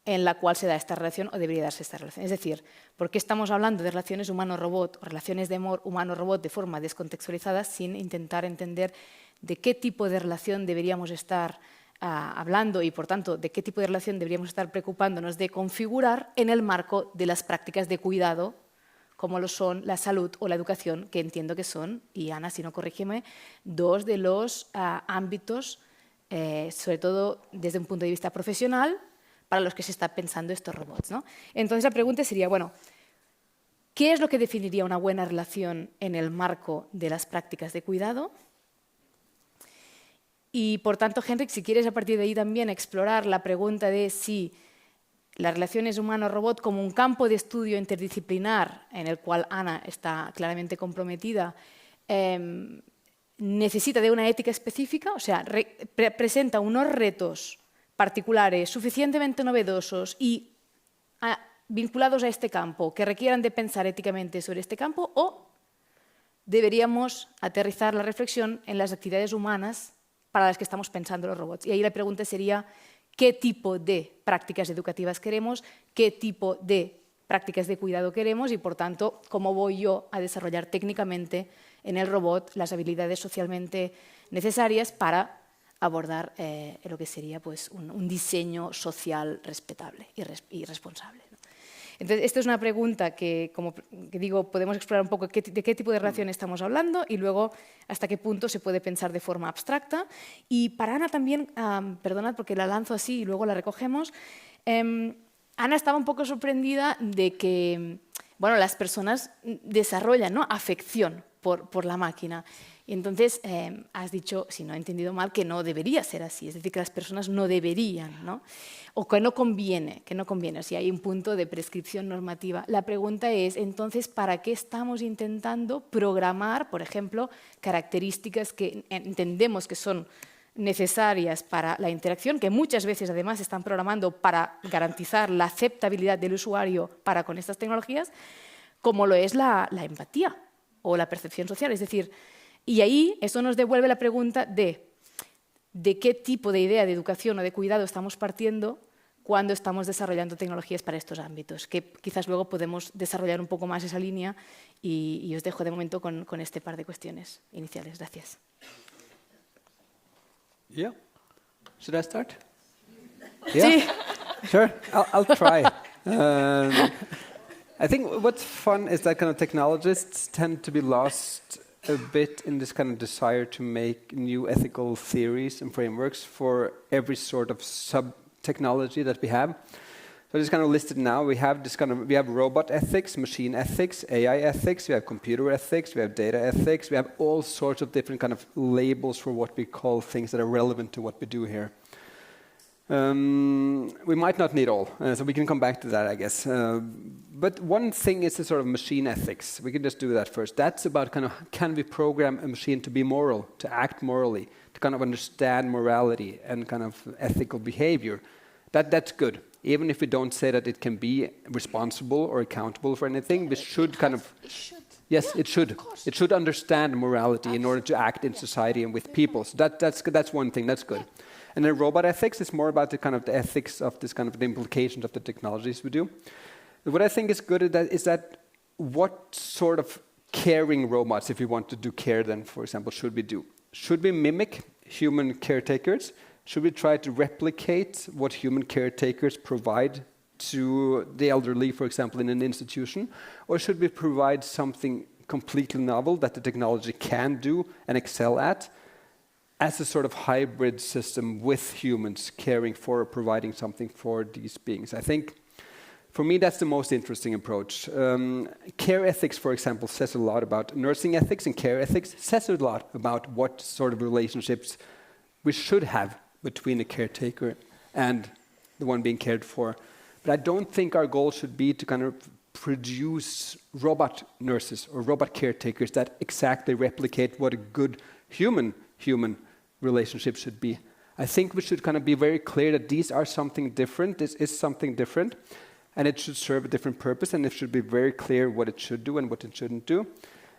en la cual se da esta relación o debería darse esta relación? Es decir, ¿por qué estamos hablando de relaciones humano-robot o relaciones de amor humano-robot de forma descontextualizada sin intentar entender de qué tipo de relación deberíamos estar hablando y, por tanto, de qué tipo de relación deberíamos estar preocupándonos de configurar en el marco de las prácticas de cuidado, como lo son la salud o la educación, que entiendo que son, y Ana, si no corrígeme, dos de los ámbitos, sobre todo desde un punto de vista profesional, para los que se está pensando estos robots, ¿no? Entonces la pregunta sería, bueno, ¿qué es lo que definiría una buena relación en el marco de las prácticas de cuidado? Y, por tanto, Henrik, si quieres a partir de ahí también explorar la pregunta de si las relaciones humano-robot como un campo de estudio interdisciplinar en el cual Ana está claramente comprometida, necesita de una ética específica, o sea, presenta unos retos particulares suficientemente novedosos y vinculados a este campo que requieran de pensar éticamente sobre este campo, o deberíamos aterrizar la reflexión en las actividades humanas para las que estamos pensando los robots. Y ahí la pregunta sería, ¿qué tipo de prácticas educativas queremos? ¿Qué tipo de prácticas de cuidado queremos? Y, por tanto, ¿cómo voy yo a desarrollar técnicamente en el robot las habilidades socialmente necesarias para abordar lo que sería pues, un diseño social respetable y responsable, ¿no? Entonces, esta es una pregunta que, como que digo, podemos explorar un poco de qué tipo de relación estamos hablando y luego hasta qué punto se puede pensar de forma abstracta. Y para Ana también, perdonad porque la lanzo así y luego la recogemos, Ana estaba un poco sorprendida de que bueno, las personas desarrollan, ¿no?, afección por la máquina. Y entonces has dicho, si no he entendido mal, que no debería ser así, es decir, que las personas no deberían, ¿no? O que no conviene, o sea, hay un punto de prescripción normativa. La pregunta es, entonces, ¿para qué estamos intentando programar, por ejemplo, características que entendemos que son necesarias para la interacción, que muchas veces además se están programando para garantizar la aceptabilidad del usuario para con estas tecnologías, como lo es la empatía o la percepción social? Es decir, y ahí eso nos devuelve la pregunta de de qué tipo de idea de educación o de cuidado estamos partiendo cuando estamos desarrollando tecnologías para estos ámbitos, que quizás luego podemos desarrollar un poco más esa línea y os dejo de momento con este par de cuestiones iniciales. Gracias. Yeah. Should I start? Sí. Yeah. Sure. I'll try. I think what's fun is that kind of technologists tend to be lost a bit in this kind of desire to make new ethical theories and frameworks for every sort of sub-technology that we have. So just kind of listed now, we have robot ethics, machine ethics, AI ethics, we have computer ethics, we have data ethics, we have all sorts of different kind of labels for what we call things that are relevant to what we do here. We might not need all, so we can come back to that, I guess. But one thing is the sort of machine ethics. We can just do that first. That's about kind of, can we program a machine to be moral, to act morally, to kind of understand morality and kind of ethical behavior. That's good. Even if we don't say that it can be responsible or accountable for anything, we should kind of... It should. Yes, Yeah, it should. It should understand morality in order to act in society and with people. So that's one thing, that's good. And then robot ethics is more about the kind of the ethics of this kind of the implications of the technologies we do. But what I think is good is that what sort of caring robots, if we want to do care then, for example, should we do? Should we mimic human caretakers? Should we try to replicate what human caretakers provide to the elderly, for example, in an institution? Or should we provide something completely novel that the technology can do and excel at, as a sort of hybrid system with humans caring for or providing something for these beings? I think, for me, that's the most interesting approach. Care ethics, for example, says a lot about nursing ethics, and care ethics says a lot about what sort of relationships we should have between a caretaker and the one being cared for. But I don't think our goal should be to kind of produce robot nurses or robot caretakers that exactly replicate what a good human relationship should be. I think we should kind of be very clear that these are something different, this is something different, and it should serve a different purpose, and it should be very clear what it should do and what it shouldn't do.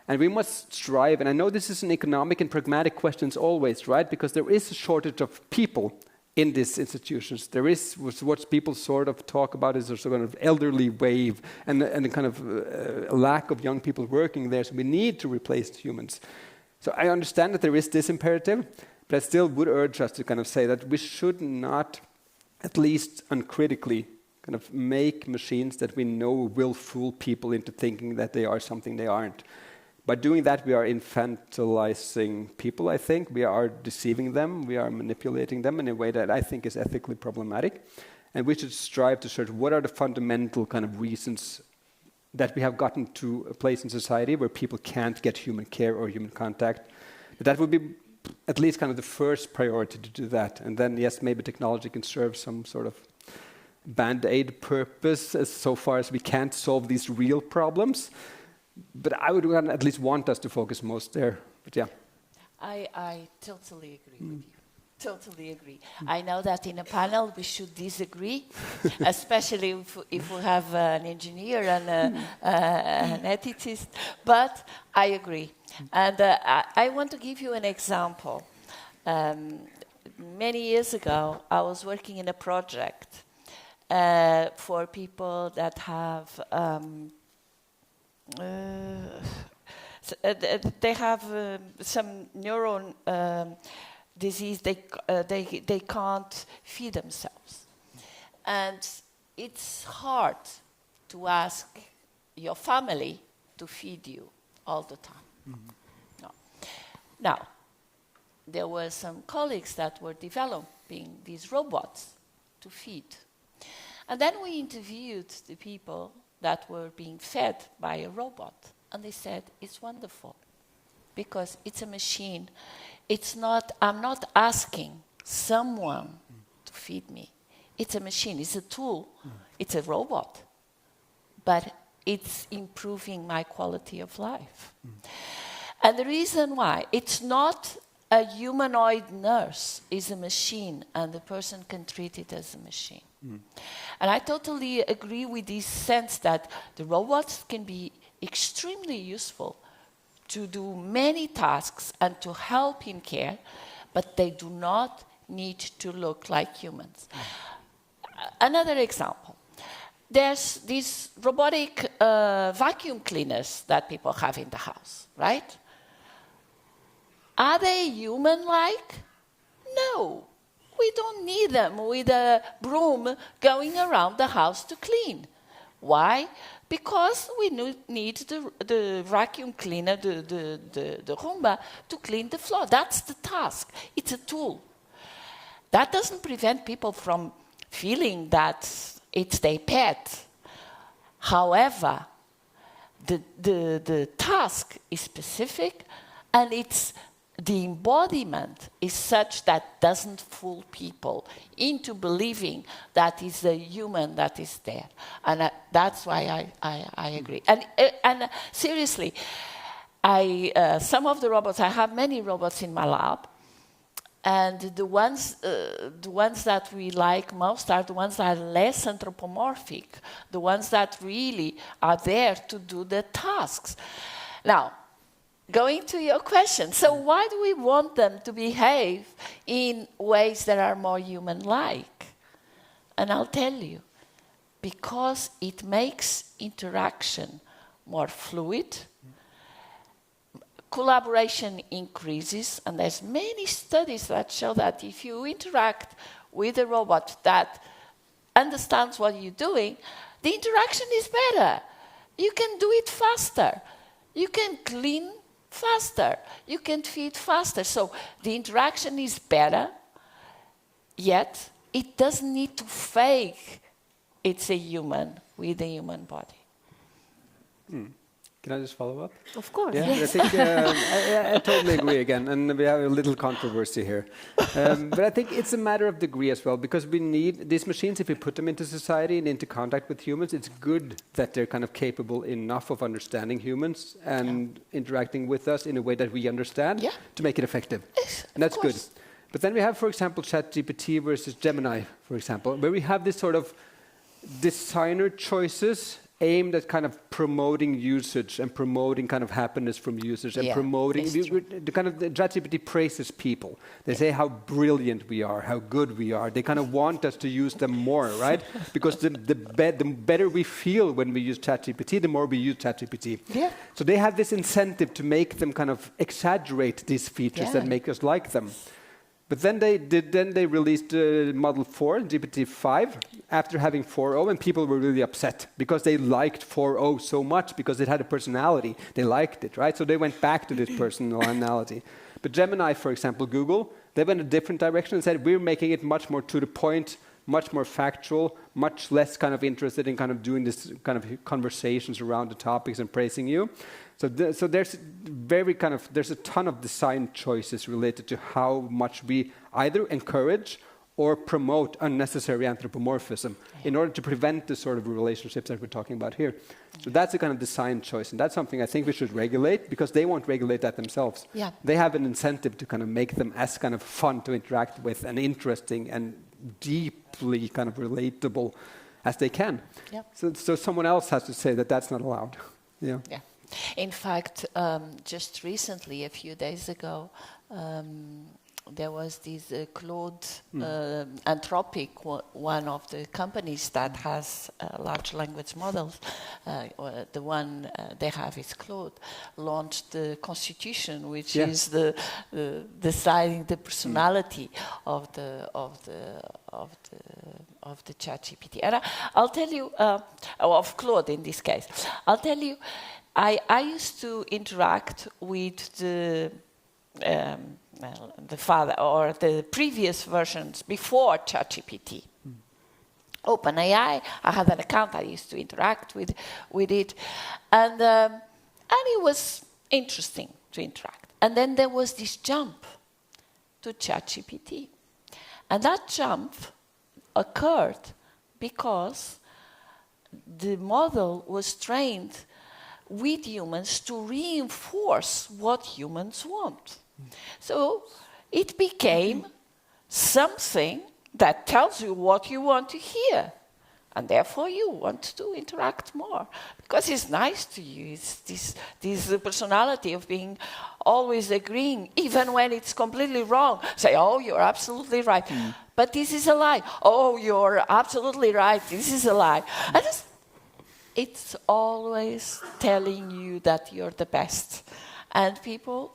And we must strive, and I know this is an economic and pragmatic question always, right? Because there is a shortage of people in these institutions. There is what people sort of talk about is a sort of elderly wave and a kind of a lack of young people working there, so we need to replace humans. So I understand that there is this imperative, but I still would urge us to kind of say that we should not, at least uncritically, kind of make machines that we know will fool people into thinking that they are something they aren't. By doing that, we are infantilizing people, I think. We are deceiving them. We are manipulating them in a way that I think is ethically problematic. And we should strive to search what are the fundamental kind of reasons that we have gotten to a place in society where people can't get human care or human contact. But that would be at least kind of the first priority to do that. And then, yes, maybe technology can serve some sort of band-aid purpose as so far as we can't solve these real problems. But I would at least want us to focus most there. But yeah. I totally agree with you. Totally agree. I know that in a panel we should disagree, especially if we have an engineer and an ethicist, but I agree. And I want to give you an example. Many years ago, I was working in a project for people that have they have some neuron disease. They can't feed themselves, and it's hard to ask your family to feed you all the time. Mm-hmm. No. Now, there were some colleagues that were developing these robots to feed, and then we interviewed the people that were being fed by a robot, and they said it's wonderful because it's a machine. It's not. I'm not asking someone to feed me. It's a machine. It's a tool. It's a robot, but it's improving my quality of life. And the reason why it's not a humanoid nurse is a machine, and the person can treat it as a machine. And I totally agree with this sense that the robots can be extremely useful to do many tasks and to help in care, but they do not need to look like humans. Another example. There's these robotic vacuum cleaners that people have in the house, right? Are they human-like? No. We don't need them with a broom going around the house to clean. Why? Because we need the vacuum cleaner, the Roomba, to clean the floor. That's the task. It's a tool. That doesn't prevent people from feeling that it's their pet. However, the task is specific, and the embodiment is such that doesn't fool people into believing that it's a human that is there. And that's why I agree. And seriously, some of the robots, I have many robots in my lab, and the ones that we like most are the ones that are less anthropomorphic, the ones that really are there to do the tasks. Now, going to your question, so why do we want them to behave in ways that are more human-like? And I'll tell you, because it makes interaction more fluid, collaboration increases, and there's many studies that show that if you interact with a robot that understands what you're doing, the interaction is better. You can do it faster. You can clean faster. You can feed faster. So the interaction is better, yet it doesn't need to fake it's a human with a human body. Can I just follow up? Of course. Yeah, Yes. I think I totally agree again, and we have a little controversy here. But I think it's a matter of degree as well, because we need these machines, if we put them into society and into contact with humans, it's good that they're kind of capable enough of understanding humans and interacting with us in a way that we understand to make it effective. Yes, and that's of good. course. But then we have, for example, ChatGPT versus Gemini, for example, where we have this sort of designer choices aimed at kind of promoting usage and promoting kind of happiness from users and promoting the kind of the ChatGPT praises people. They say how brilliant we are, how good we are. They kind of want us to use them more, right? Because the better we feel when we use ChatGPT, the more we use ChatGPT. Yeah. So they have this incentive to make them kind of exaggerate these features that make us like them. But then they released Model 4, GPT-5, after having 4.0, and people were really upset because they liked 4.0 so much because it had a personality. They liked it, right? So they went back to this personality. But Gemini, for example, Google, they went a different direction and said, we're making it much more to the point, much more factual, much less kind of interested in kind of doing this kind of conversations around the topics and praising you. So there's a ton of design choices related to how much we either encourage or promote unnecessary anthropomorphism in order to prevent the sort of relationships that we're talking about here. So that's a kind of design choice, and that's something I think we should regulate, because they won't regulate that themselves. Yeah. They have an incentive to kind of make them as kind of fun to interact with and interesting and deeply kind of relatable as they can. Yep. So someone else has to say that that's not allowed. Yeah. Yeah. In fact, just recently, a few days ago, there was this Claude Anthropic, one of the companies that has large language models. The one they have is Claude, launched the Constitution, which is the deciding the personality of the ChatGPT. And I'll tell you, of Claude in this case, I'll tell you. I used to interact with the father or the previous versions before ChatGPT. OpenAI, I had an account. I used to interact with it, and it was interesting to interact. And then there was this jump to ChatGPT, and that jump occurred because the model was trained with humans to reinforce what humans want. So it became something that tells you what you want to hear. And therefore you want to interact more because it's nice to you. It's this personality of being always agreeing, even when it's completely wrong. Say, oh, you're absolutely right. But this is a lie. Oh, you're absolutely right. This is a lie. It's always telling you that you're the best. And people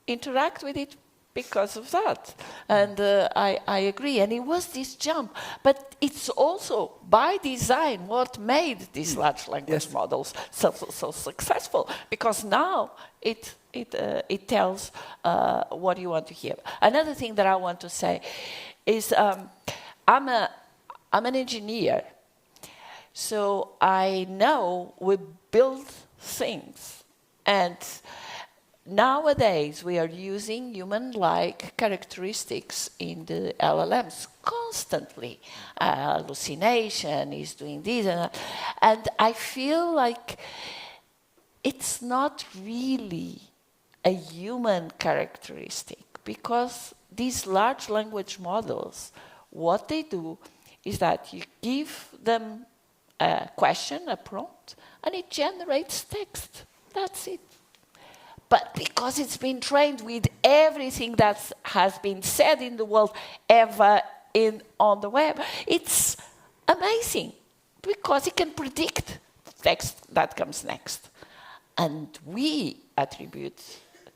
interact with it because of that. And I agree. And it was this jump. But it's also, by design, what made these large language models so successful. Because now it tells what you want to hear. Another thing that I want to say is I'm an engineer. So I know we build things. And nowadays, we are using human-like characteristics in the LLMs constantly. Hallucination is doing this and that. And I feel like it's not really a human characteristic because these large language models, what they do is that you give them a question, a prompt, and it generates text. That's it. But because it's been trained with everything that has been said in the world ever on the web, it's amazing because it can predict the text that comes next. And we attribute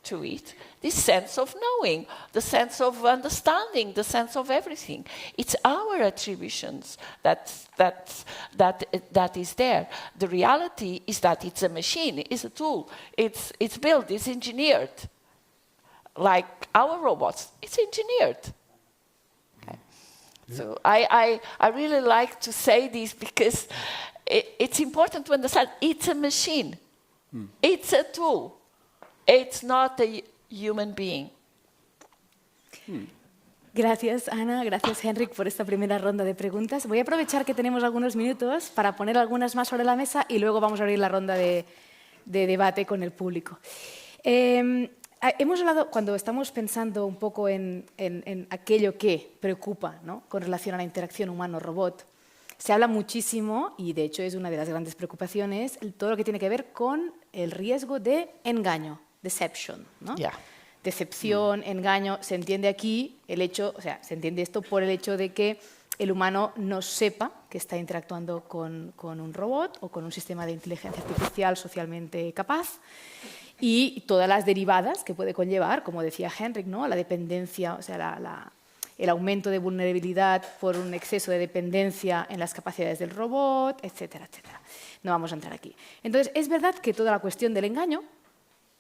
to it this sense of knowing, the sense of understanding, the sense of everything. It's our attributions that is there. The reality is that it's a machine, it's a tool, it's built, it's engineered. Like our robots, it's engineered. Okay. So I really like to say this because it's important to understand it's a machine, it's a tool. It's not a human being. Gracias, Ana. Gracias, Henrik, por esta primera ronda de preguntas. Voy a aprovechar que tenemos algunos minutos para poner algunas más sobre la mesa y luego vamos a abrir la ronda de debate con el público. Hemos hablado, cuando estamos pensando un poco en aquello que preocupa, ¿no?, con relación a la interacción humano-robot, se habla muchísimo, y de hecho es una de las grandes preocupaciones, todo lo que tiene que ver con el riesgo de engaño. Deception, ¿no? Yeah. Decepción, engaño, se entiende aquí el hecho, o sea, se entiende esto por el hecho de que el humano no sepa que está interactuando con un robot o con un sistema de inteligencia artificial socialmente capaz y todas las derivadas que puede conllevar, como decía Henrik, ¿no?, la dependencia, o sea, el aumento de vulnerabilidad por un exceso de dependencia en las capacidades del robot, etcétera, etcétera. No vamos a entrar aquí. Entonces, es verdad que toda la cuestión del engaño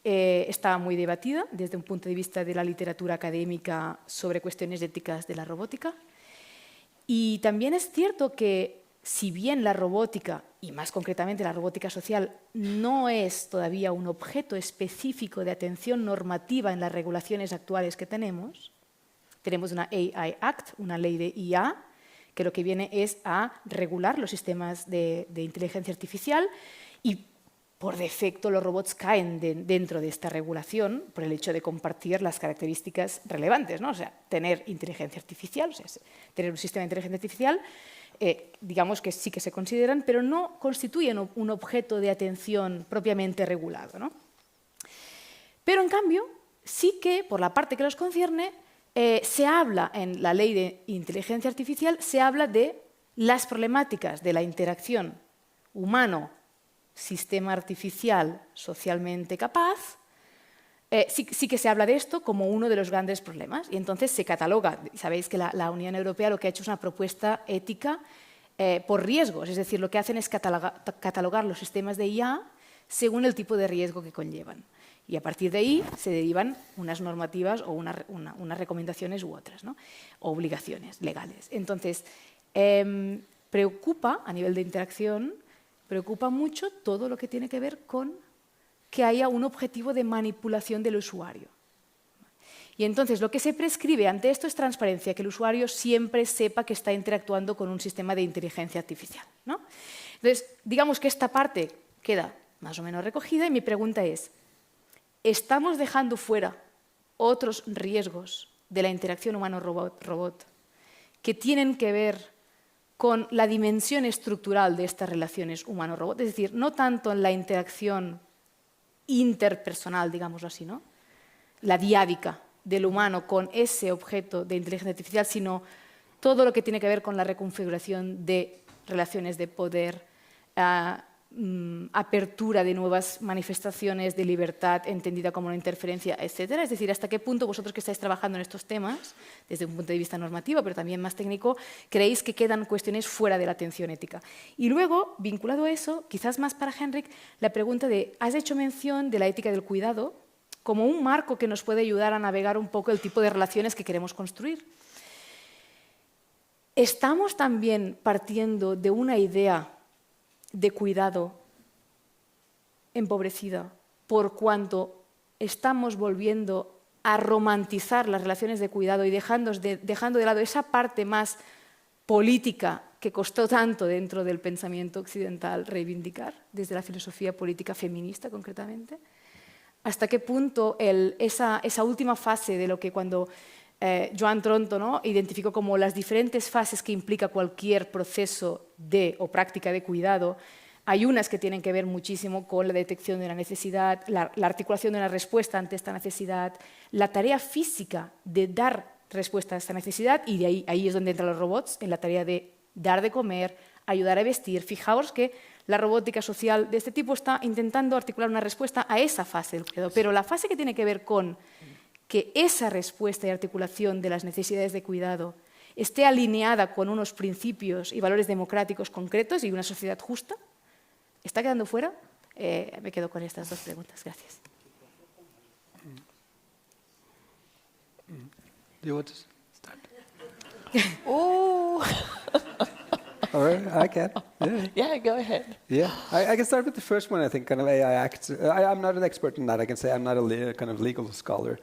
está muy debatida desde un punto de vista de la literatura académica sobre cuestiones éticas de la robótica. Y también es cierto que, si bien la robótica, y más concretamente la robótica social, no es todavía un objeto específico de atención normativa en las regulaciones actuales que tenemos una AI Act, una ley de IA, que lo que viene es a regular los sistemas de inteligencia artificial y por defecto los robots caen dentro de esta regulación por el hecho de compartir las características relevantes, ¿no? O sea, tener inteligencia artificial, o sea, tener un sistema de inteligencia artificial, digamos que sí que se consideran, pero no constituyen un objeto de atención propiamente regulado, ¿no? Pero en cambio, sí que, por la parte que los concierne, se habla en la ley de inteligencia artificial, se habla de las problemáticas de la interacción humano-sistema artificial socialmente capaz. Sí que se habla de esto como uno de los grandes problemas y entonces se cataloga. Sabéis que la Unión Europea lo que ha hecho es una propuesta ética por riesgos, es decir, lo que hacen es catalogar los sistemas de IA según el tipo de riesgo que conllevan. Y a partir de ahí se derivan unas normativas o unas recomendaciones u otras, ¿no?, o obligaciones legales. Entonces, preocupa a nivel de interacción, preocupa mucho todo lo que tiene que ver con que haya un objetivo de manipulación del usuario. Y entonces lo que se prescribe ante esto es transparencia, que el usuario siempre sepa que está interactuando con un sistema de inteligencia artificial, ¿no? Entonces, digamos que esta parte queda más o menos recogida y mi pregunta es, ¿estamos dejando fuera otros riesgos de la interacción humano-robot que tienen que ver con la dimensión estructural de estas relaciones humano-robot, es decir, no tanto en la interacción interpersonal, digámoslo así, ¿no? La diádica del humano con ese objeto de inteligencia artificial, sino todo lo que tiene que ver con la reconfiguración de relaciones de poder, apertura de nuevas manifestaciones de libertad entendida como una interferencia, etcétera. Es decir, hasta qué punto vosotros que estáis trabajando en estos temas, desde un punto de vista normativo, pero también más técnico, creéis que quedan cuestiones fuera de la atención ética. Y luego, vinculado a eso, quizás más para Henrik, la pregunta de, has hecho mención de la ética del cuidado como un marco que nos puede ayudar a navegar un poco el tipo de relaciones que queremos construir. ¿Estamos también partiendo de una idea de cuidado empobrecida por cuanto estamos volviendo a romantizar las relaciones de cuidado y dejando de lado esa parte más política que costó tanto dentro del pensamiento occidental reivindicar, desde la filosofía política feminista concretamente? ¿Hasta qué punto esa última fase de lo que cuando Joan Tronto, ¿no?, identificó como las diferentes fases que implica cualquier proceso o práctica de cuidado? Hay unas que tienen que ver muchísimo con la detección de una necesidad, la articulación de una respuesta ante esta necesidad, la tarea física de dar respuesta a esta necesidad, y ahí es donde entran los robots, en la tarea de dar de comer, ayudar a vestir. Fijaos que la robótica social de este tipo está intentando articular una respuesta a esa fase del cuidado, pero la fase que tiene que ver con que esa respuesta y articulación de las necesidades de cuidado esté alineada con unos principios y valores democráticos concretos y una sociedad justa, ¿está quedando fuera? Me quedo con estas dos preguntas. Gracias. Do you want to start? Oh. All right, I can. Yeah. Yeah, go ahead. Yeah, I can start with the first one, I think, kind of AI Act. I'm not an expert in that. I can say I'm not a kind of legal scholar.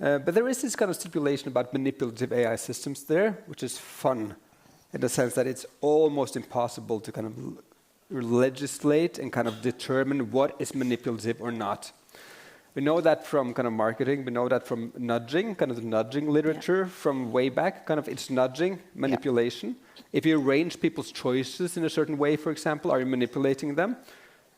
But there is this kind of stipulation about manipulative AI systems there, which is fun in the sense that it's almost impossible to kind of legislate and kind of determine what is manipulative or not. We know that from kind of marketing, we know that from nudging, kind of the nudging literature from way back, kind of it's nudging, manipulation. Yeah. If you arrange people's choices in a certain way, for example, are you manipulating them?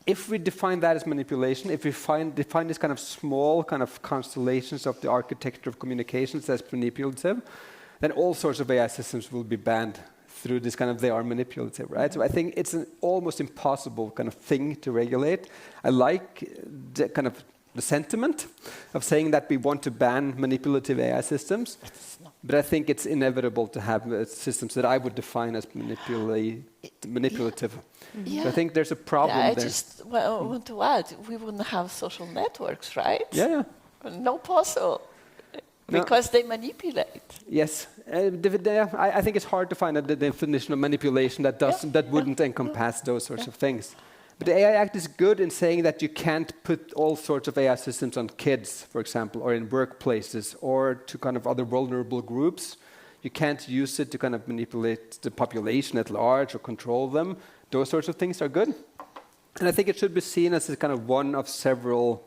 If we define that as manipulation, if we define this kind of small kind of constellations of the architecture of communications as manipulative, then all sorts of AI systems will be banned through this kind of they are manipulative, right? So I think it's an almost impossible kind of thing to regulate. I like the kind of the sentiment of saying that we want to ban manipulative AI systems, but I think it's inevitable to have systems that I would define as manipulative. Yeah. So I think there's a problem there. I just want to add, we wouldn't have social networks, right? Yeah. No possible, because they manipulate. Yes. I think it's hard to find the definition of manipulation that wouldn't encompass those sorts of things. But the AI Act is good in saying that you can't put all sorts of AI systems on kids, for example, or in workplaces, or to kind of other vulnerable groups. You can't use it to kind of manipulate the population at large or control them. Those sorts of things are good. And I think it should be seen as a kind of one of several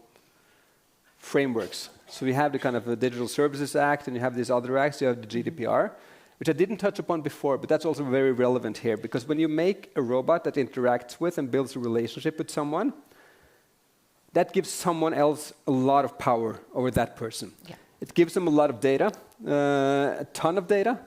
frameworks. So we have the kind of the Digital Services Act, and you have these other acts. You have the GDPR, which I didn't touch upon before, but that's also very relevant here, because when you make a robot that interacts with and builds a relationship with someone, that gives someone else a lot of power over that person. Yeah. It gives them a lot of data, a ton of data,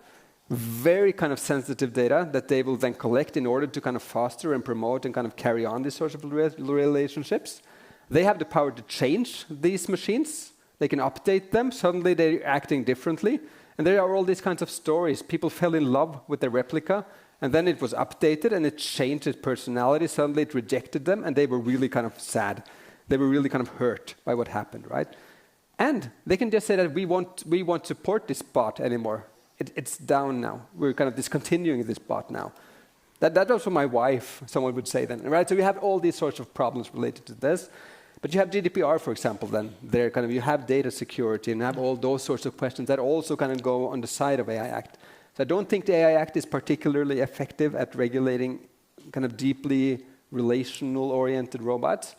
very kind of sensitive data that they will then collect in order to kind of foster and promote and kind of carry on these sorts of relationships. They have the power to change these machines. They can update them. Suddenly they're acting differently. And there are all these kinds of stories. People fell in love with their replica, and then it was updated, and it changed its personality. Suddenly it rejected them, and they were really kind of sad. They were really kind of hurt by what happened, right? And they can just say that we won't support this bot anymore. It's down now. We're kind of discontinuing this bot now. That's also my wife, someone would say then, right? So we have all these sorts of problems related to this. But you have GDPR, for example, then. There kind of you have data security and have all those sorts of questions that also kind of go on the side of AI Act. So I don't think the AI Act is particularly effective at regulating kind of deeply relational-oriented robots.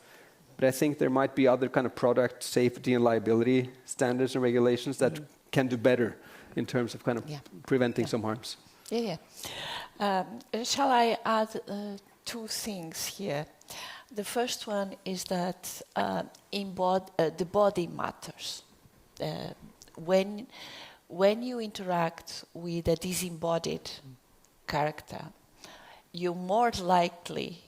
But I think there might be other kind of product safety and liability standards and regulations that can do better in terms of kind of preventing some harms. Yeah, yeah. Shall I add two things here? The first one is that the body matters. When you interact with a disembodied character, you more likely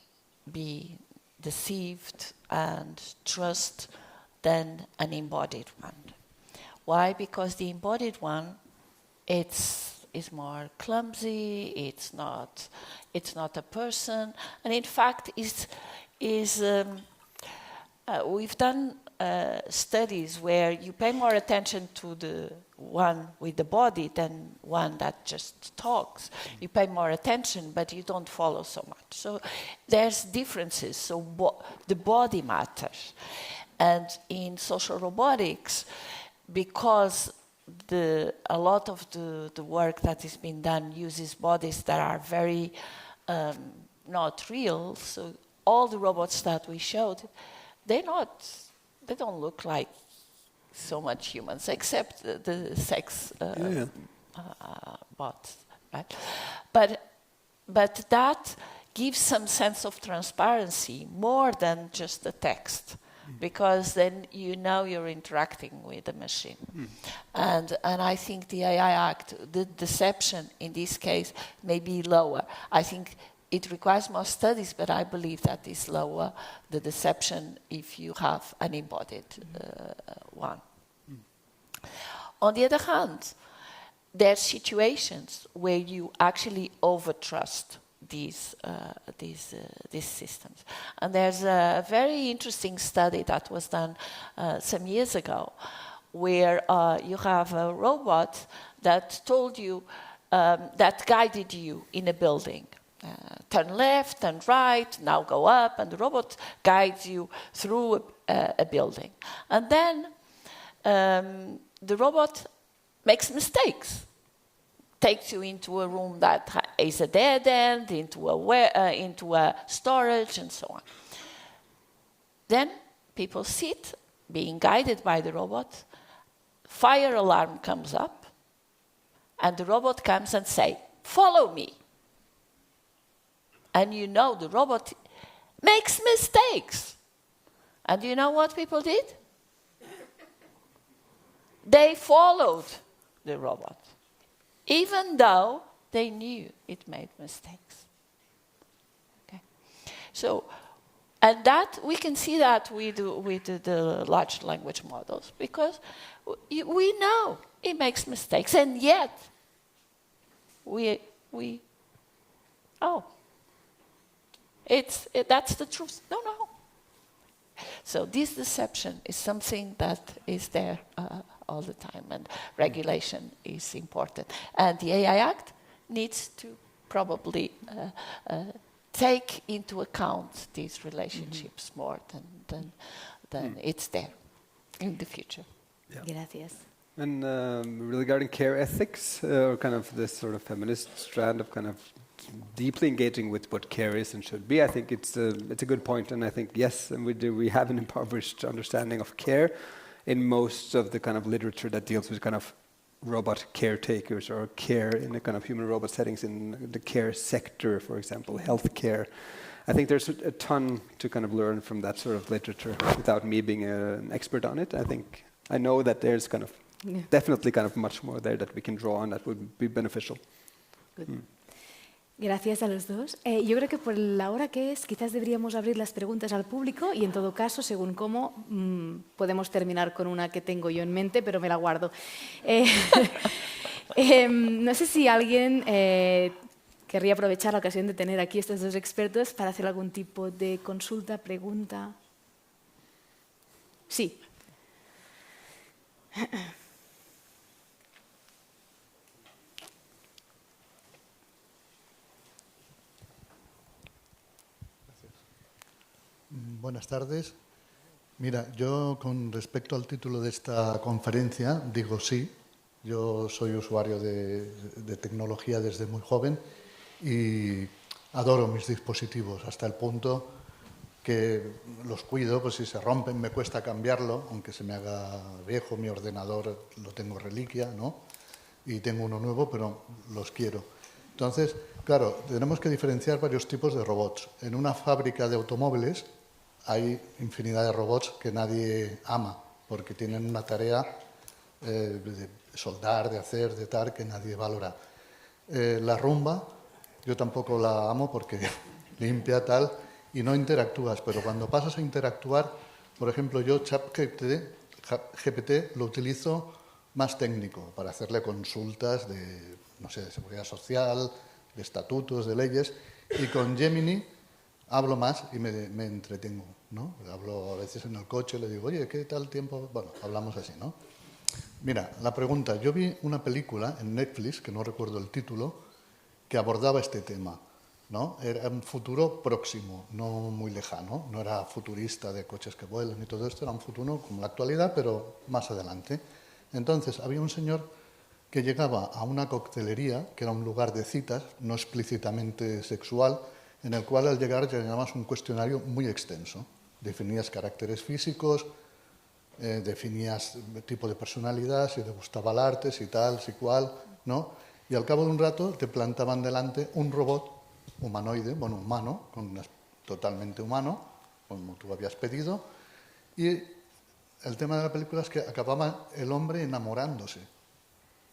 be deceived and trust than an embodied one. Why? Because the embodied one, is more clumsy. It's not a person, and in fact, we've done studies where you pay more attention to the one with the body than one that just talks. You pay more attention, but you don't follow so much. So there's differences. So the body matters. And in social robotics, because a lot of the work that is being done uses bodies that are very not real, so all the robots that we showed, they don't look like so much humans, except the sex bots, right? But that gives some sense of transparency more than just the text, because then you know you're interacting with a machine. And I think the AI Act, the deception in this case may be lower. I think it requires more studies, but I believe that is lower, the deception, if you have an embodied one. On the other hand, there are situations where you actually overtrust these systems. And there's a very interesting study that was done some years ago, where you have a robot that told you, that guided you in a building. Turn left, turn right, now go up, and the robot guides you through a building. And then the robot makes mistakes, takes you into a room that is a dead end, into a storage, and so on. Then people sit, being guided by the robot, fire alarm comes up, and the robot comes and says, "Follow me." And you know the robot makes mistakes. And you know what people did? They followed the robot, even though they knew it made mistakes. Okay. So, and that we can see that with the large language models, because we know it makes mistakes, and yet that's the truth. No. So this deception is something that is there all the time, and regulation is important. And the AI Act needs to probably take into account these relationships more than it's there in the future. Yeah. Gracias. And regarding care ethics, or kind of this sort of feminist strand of kind of deeply engaging with what care is and should be, I think it's a good point, and I think yes, and we have an impoverished understanding of care in most of the kind of literature that deals with kind of robot caretakers or care in the kind of human robot settings in the care sector, for example, healthcare. I think there's a ton to kind of learn from that sort of literature without me being an expert on it. I know that there's kind of definitely kind of much more there that we can draw on that would be beneficial. Good. Gracias a los dos. Yo creo que por la hora que es, quizás deberíamos abrir las preguntas al público y en todo caso, según cómo, podemos terminar con una que tengo yo en mente, pero me la guardo. No sé si alguien querría aprovechar la ocasión de tener aquí estos dos expertos para hacer algún tipo de consulta, pregunta. Sí. Buenas tardes. Mira, yo con respecto al título de esta conferencia digo sí. Yo soy usuario de tecnología desde muy joven y adoro mis dispositivos hasta el punto que los cuido, pues si se rompen me cuesta cambiarlo, aunque se me haga viejo mi ordenador, lo tengo reliquia, ¿no? Y tengo uno nuevo, pero los quiero. Entonces, claro, tenemos que diferenciar varios tipos de robots. En una fábrica de automóviles hay infinidad de robots que nadie ama, porque tienen una tarea de soldar, de hacer, de tal, que nadie valora. La rumba, yo tampoco la amo porque limpia tal y no interactúas, pero cuando pasas a interactuar, por ejemplo, yo ChatGPT lo utilizo más técnico para hacerle consultas de, no sé, de seguridad social, de estatutos, de leyes, y con Gemini hablo más y me entretengo, ¿no? Hablo a veces en el coche, le digo, oye, ¿qué tal tiempo? Bueno, hablamos así, ¿no? Mira, la pregunta, yo vi una película en Netflix, que no recuerdo el título, que abordaba este tema, ¿no? Era un futuro próximo, no muy lejano, no era futurista de coches que vuelan y todo esto, era un futuro como la actualidad, pero más adelante. Entonces, había un señor que llegaba a una coctelería, que era un lugar de citas, no explícitamente sexual, en el cual al llegar llenabas un cuestionario muy extenso. Definías caracteres físicos, definías tipo de personalidad, si te gustaba el arte, si tal, si cual, ¿no? Y al cabo de un rato te plantaban delante un robot humanoide, bueno, humano, totalmente humano, como tú habías pedido, y el tema de la película es que acababa el hombre enamorándose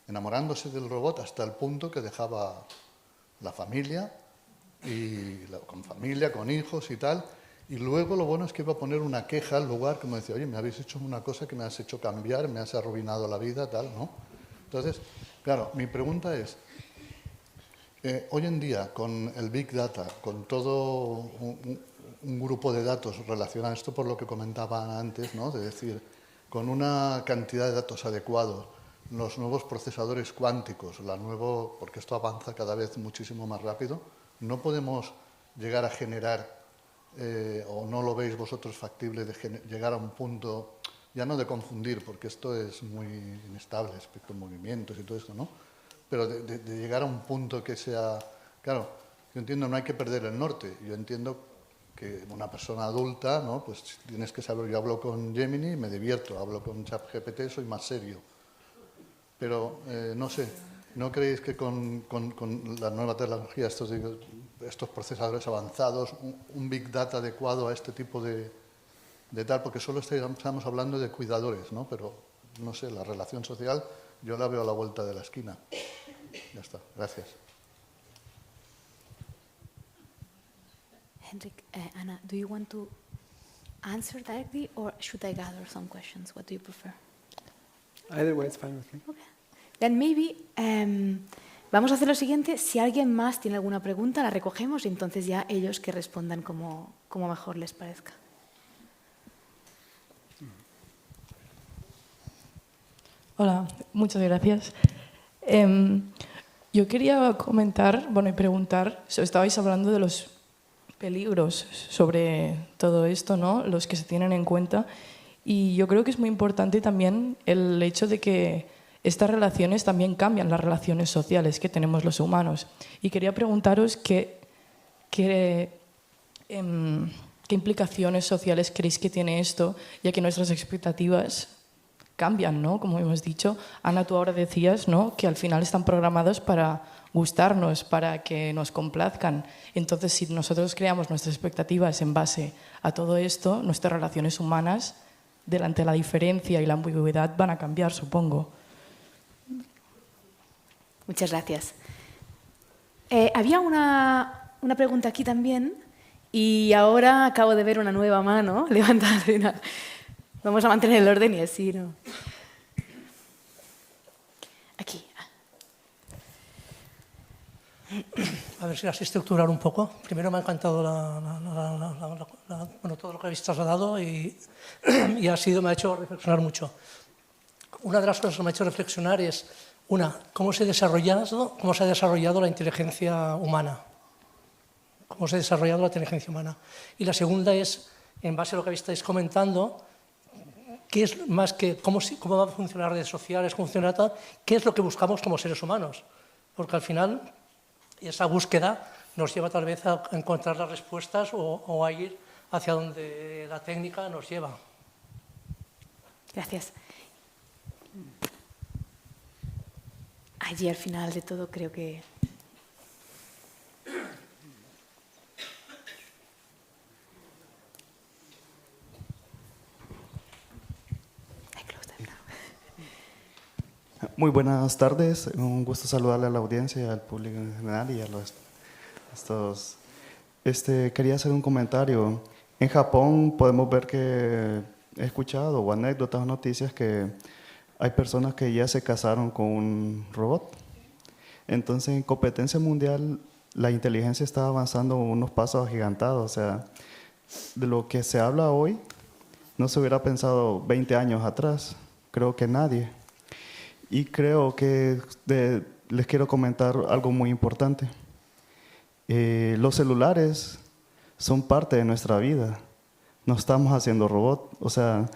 del robot hasta el punto que dejaba la familia, con familia, con hijos y tal, y luego lo bueno es que iba a poner una queja al lugar, como decía, oye, me habéis hecho una cosa que me has hecho cambiar, me has arruinado la vida, tal, ¿no? Entonces, claro, mi pregunta es, hoy en día, con el Big Data, con todo un grupo de datos relacionados, esto por lo que comentaba antes, ¿no? De decir, con una cantidad de datos adecuados, los nuevos procesadores cuánticos, porque esto avanza cada vez muchísimo más rápido, no podemos llegar a generar, o no lo veis vosotros factible, de llegar a un punto, ya no de confundir, porque esto es muy inestable respecto a movimientos y todo esto, ¿no? Pero de llegar a un punto que sea... Claro, yo entiendo, no hay que perder el norte. Yo entiendo que una persona adulta, ¿no? Pues tienes que saber, yo hablo con Gemini, me divierto, hablo con ChatGPT, soy más serio. Pero, no sé, ¿no creéis que con la nueva tecnología, estos procesadores avanzados, un Big Data adecuado a este tipo de tal, porque solo estamos hablando de cuidadores, ¿no? Pero, no sé, la relación social yo la veo a la vuelta de la esquina. Ya está, gracias. Henrik, Anna, do you want to answer directly or should I gather some questions? What do you prefer? Either way, it's fine with me. Okay. Then maybe vamos a hacer lo siguiente. Si alguien más tiene alguna pregunta, la recogemos y entonces ya ellos que respondan como mejor les parezca. Hola, muchas gracias. Yo quería comentar, y preguntar, estabais hablando de los peligros sobre todo esto, ¿no? Los que se tienen en cuenta, y yo creo que es muy importante también el hecho de que estas relaciones también cambian las relaciones sociales que tenemos los humanos. Y quería preguntaros qué implicaciones sociales creéis que tiene esto, ya que nuestras expectativas cambian, ¿no? Como hemos dicho, Ana, tú ahora decías, ¿no?, que al final están programados para gustarnos, para que nos complazcan. Entonces, si nosotros creamos nuestras expectativas en base a todo esto, nuestras relaciones humanas, delante de la diferencia y la ambigüedad, van a cambiar, supongo. Muchas gracias. Había una pregunta aquí también y ahora acabo de ver una nueva mano levantada. Vamos a mantener el orden y así, ¿no? Aquí. A ver si así estructurar un poco. Primero me ha encantado todo lo que habéis trasladado y me ha hecho reflexionar mucho. Una de las cosas que me ha hecho reflexionar es, ¿cómo se ha desarrollado la inteligencia humana? ¿Cómo se ha desarrollado la inteligencia humana? Y la segunda es, en base a lo que estáis comentando, ¿qué es más que cómo van a funcionar redes sociales, cómo funciona tal? ¿Qué es lo que buscamos como seres humanos? Porque al final esa búsqueda nos lleva tal vez a encontrar las respuestas o a ir hacia donde la técnica nos lleva. Gracias. Allí al final de todo creo que Muy buenas tardes, un gusto saludarle a la audiencia, al público en general y a estos. Quería hacer un comentario. En Japón podemos ver que he escuchado o anécdotas o noticias que hay personas que ya se casaron con un robot. Entonces, en competencia mundial, la inteligencia está avanzando unos pasos agigantados. O sea, de lo que se habla hoy, no se hubiera pensado 20 años atrás. Creo que nadie. Y creo que les quiero comentar algo muy importante. Los celulares son parte de nuestra vida. No estamos haciendo robot. O sea,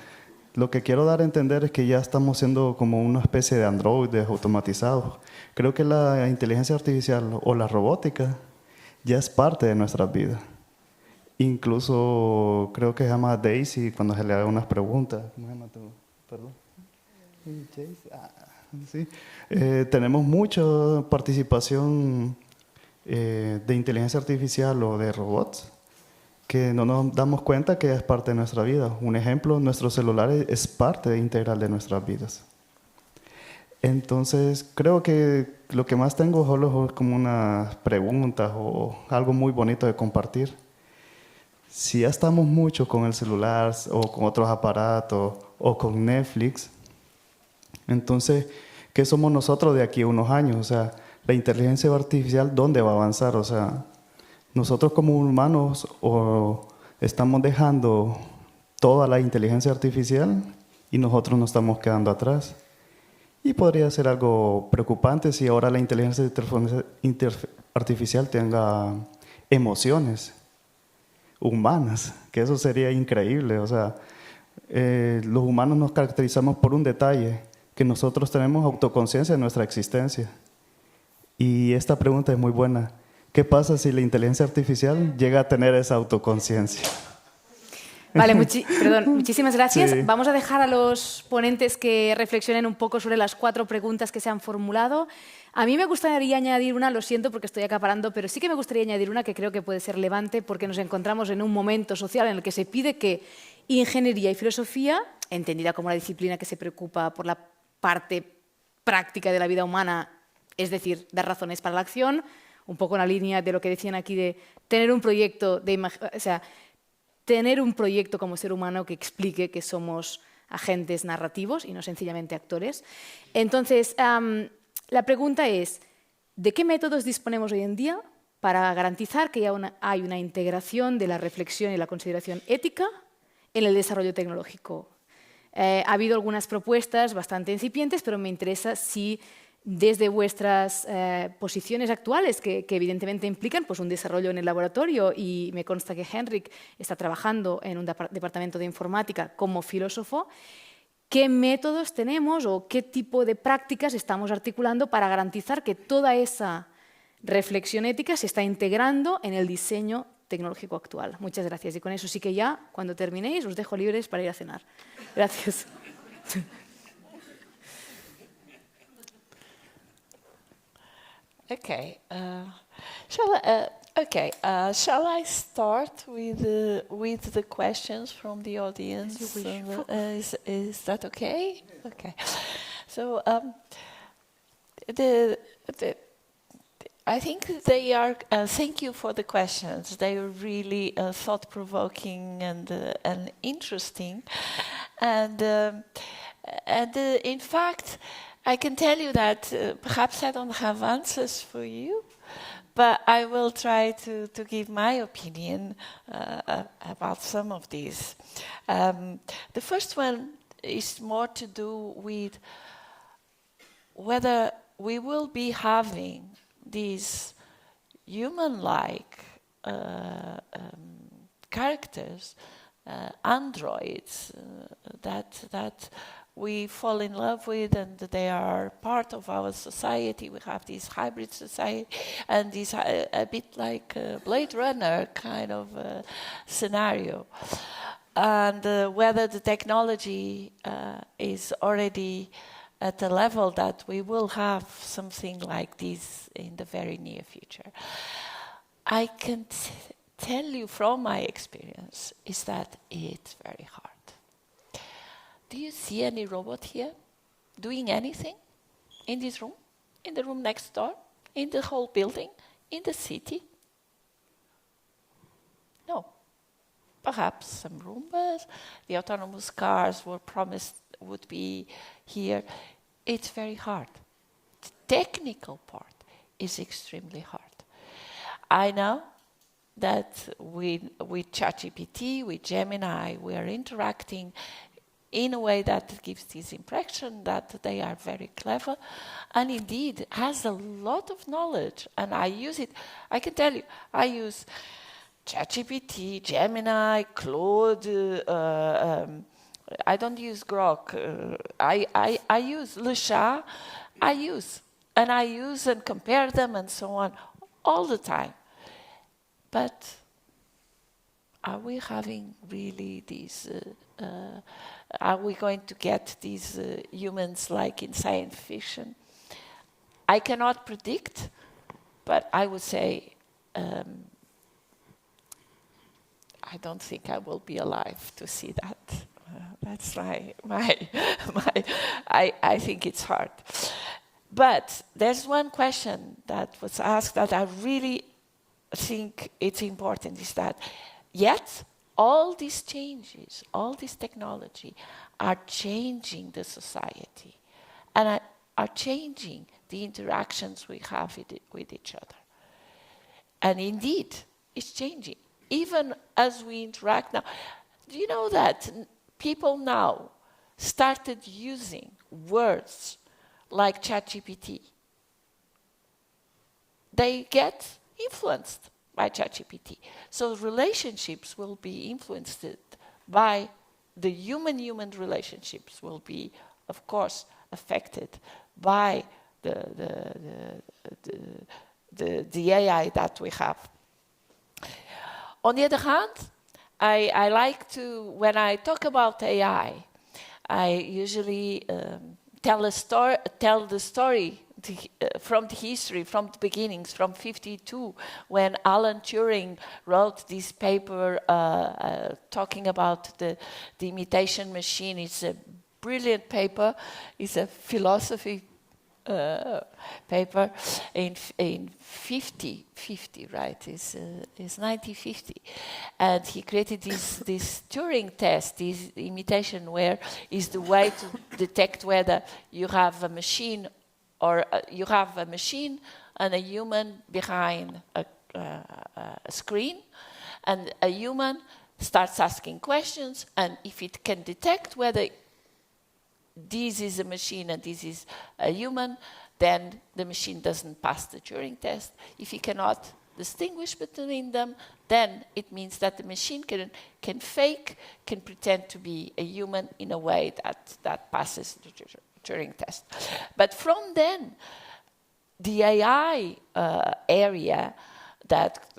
lo que quiero dar a entender es que ya estamos siendo como una especie de androides automatizados. Creo que la inteligencia artificial o la robótica ya es parte de nuestras vidas. Incluso creo que se llama Daisy cuando se le haga unas preguntas. ¿Cómo se llama tú? Perdón. Sí. Tenemos mucha participación de inteligencia artificial o de robots que no nos damos cuenta que es parte de nuestra vida. Un ejemplo, nuestros celulares es parte integral de nuestras vidas. Entonces, creo que lo que más tengo solo es como unas preguntas o algo muy bonito de compartir. Si ya estamos mucho con el celular o con otros aparatos o con Netflix, entonces, ¿qué somos nosotros de aquí a unos años? O sea, la inteligencia artificial, ¿dónde va a avanzar? O sea, nosotros como humanos o estamos dejando toda la inteligencia artificial y nosotros nos estamos quedando atrás. Y podría ser algo preocupante si ahora la inteligencia artificial tenga emociones humanas, que eso sería increíble. O sea, los humanos nos caracterizamos por un detalle, que nosotros tenemos autoconciencia de nuestra existencia. Y esta pregunta es muy buena. ¿Qué pasa si la inteligencia artificial llega a tener esa autoconciencia? Vale, muchísimas gracias. Sí. Vamos a dejar a los ponentes que reflexionen un poco sobre las 4 preguntas que se han formulado. A mí me gustaría añadir una, lo siento porque estoy acaparando, pero sí que me gustaría añadir una que creo que puede ser relevante porque nos encontramos en un momento social en el que se pide que ingeniería y filosofía, entendida como la disciplina que se preocupa por la parte práctica de la vida humana, es decir, dar razones para la acción, un poco en la línea de lo que decían aquí de tener un proyecto tener un proyecto como ser humano que explique que somos agentes narrativos y no sencillamente actores. Entonces, la pregunta es, ¿de qué métodos disponemos hoy en día para garantizar que hay una integración de la reflexión y la consideración ética en el desarrollo tecnológico? Ha habido algunas propuestas bastante incipientes, pero me interesa si desde vuestras posiciones actuales, que evidentemente implican pues, un desarrollo en el laboratorio, y me consta que Henrik está trabajando en un departamento de informática como filósofo, ¿qué métodos tenemos o qué tipo de prácticas estamos articulando para garantizar que toda esa reflexión ética se está integrando en el diseño tecnológico actual? Muchas gracias. Y con eso sí que ya, cuando terminéis, os dejo libres para ir a cenar. Gracias. Okay. Shall I start with the questions from the audience? Is that okay? Okay. So I think they are. Thank you for the questions. They are really thought-provoking and interesting, and in fact, I can tell you that perhaps I don't have answers for you, but I will try to give my opinion about some of these. The first one is more to do with whether we will be having these human-like characters, androids, that we fall in love with, and they are part of our society. We have this hybrid society, and this a bit like a Blade Runner kind of scenario. And whether the technology is already at a level that we will have something like this in the very near future. I can tell you from my experience is that it's very hard. Do you see any robot here doing anything? in this room, in the room next door, in the whole building, in the city? No. Perhaps some Roombas, the autonomous cars were promised would be here. It's very hard. The technical part is extremely hard. I know that with ChatGPT, with Gemini, we are interacting in a way that gives this impression that they are very clever, and indeed has a lot of knowledge. And I use it. I can tell you, I use ChatGPT, Gemini, Claude. I don't use Grok. I use Le Chat. I use and compare them and so on all the time. But are we having really these? Are we going to get these humans like in science fiction? I cannot predict, but I would say I don't think I will be alive to see that. That's my I think it's hard. But there's one question that was asked that I really think it's important, is that yet all these changes, all this technology are changing the society and are changing the interactions we have with each other. And indeed, it's changing. Even as we interact now. Do you know that people now started using words like ChatGPT? They get influenced by ChatGPT. So relationships will be influenced by the human-human relationships will be, of course, affected by the AI that we have. On the other hand, I like to, when I talk about AI, I usually tell the story from the history, from the beginnings, from 1952, when Alan Turing wrote this paper talking about the imitation machine. It's a brilliant paper. It's a philosophy paper in 50, right? It's 1950. And he created this Turing test, this imitation, where is the way to detect whether you have a machine or you have a machine and a human behind a screen, and a human starts asking questions, and if it can detect whether this is a machine and this is a human, then the machine doesn't pass the Turing test. If you cannot distinguish between them, then it means that the machine can pretend to be a human in a way that passes the Turing test. But from then, the AI area that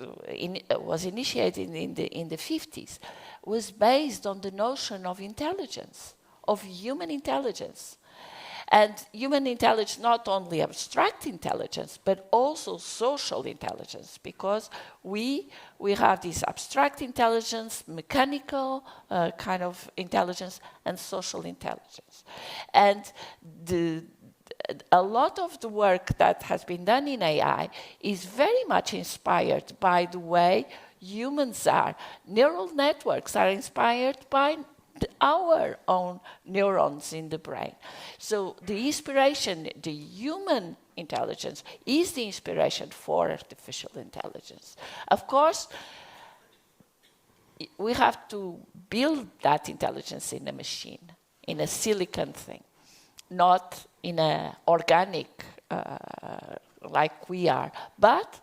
was initiated in the 50s was based on the notion of intelligence, of human intelligence. And human intelligence, not only abstract intelligence, but also social intelligence, because we have this abstract intelligence, mechanical kind of intelligence, and social intelligence. And a lot of the work that has been done in AI is very much inspired by the way humans are. Neural networks are inspired by our own neurons in the brain. So the inspiration, the human intelligence, is the inspiration for artificial intelligence. Of course, we have to build that intelligence in a machine, in a silicon thing, not in an organic like we are, but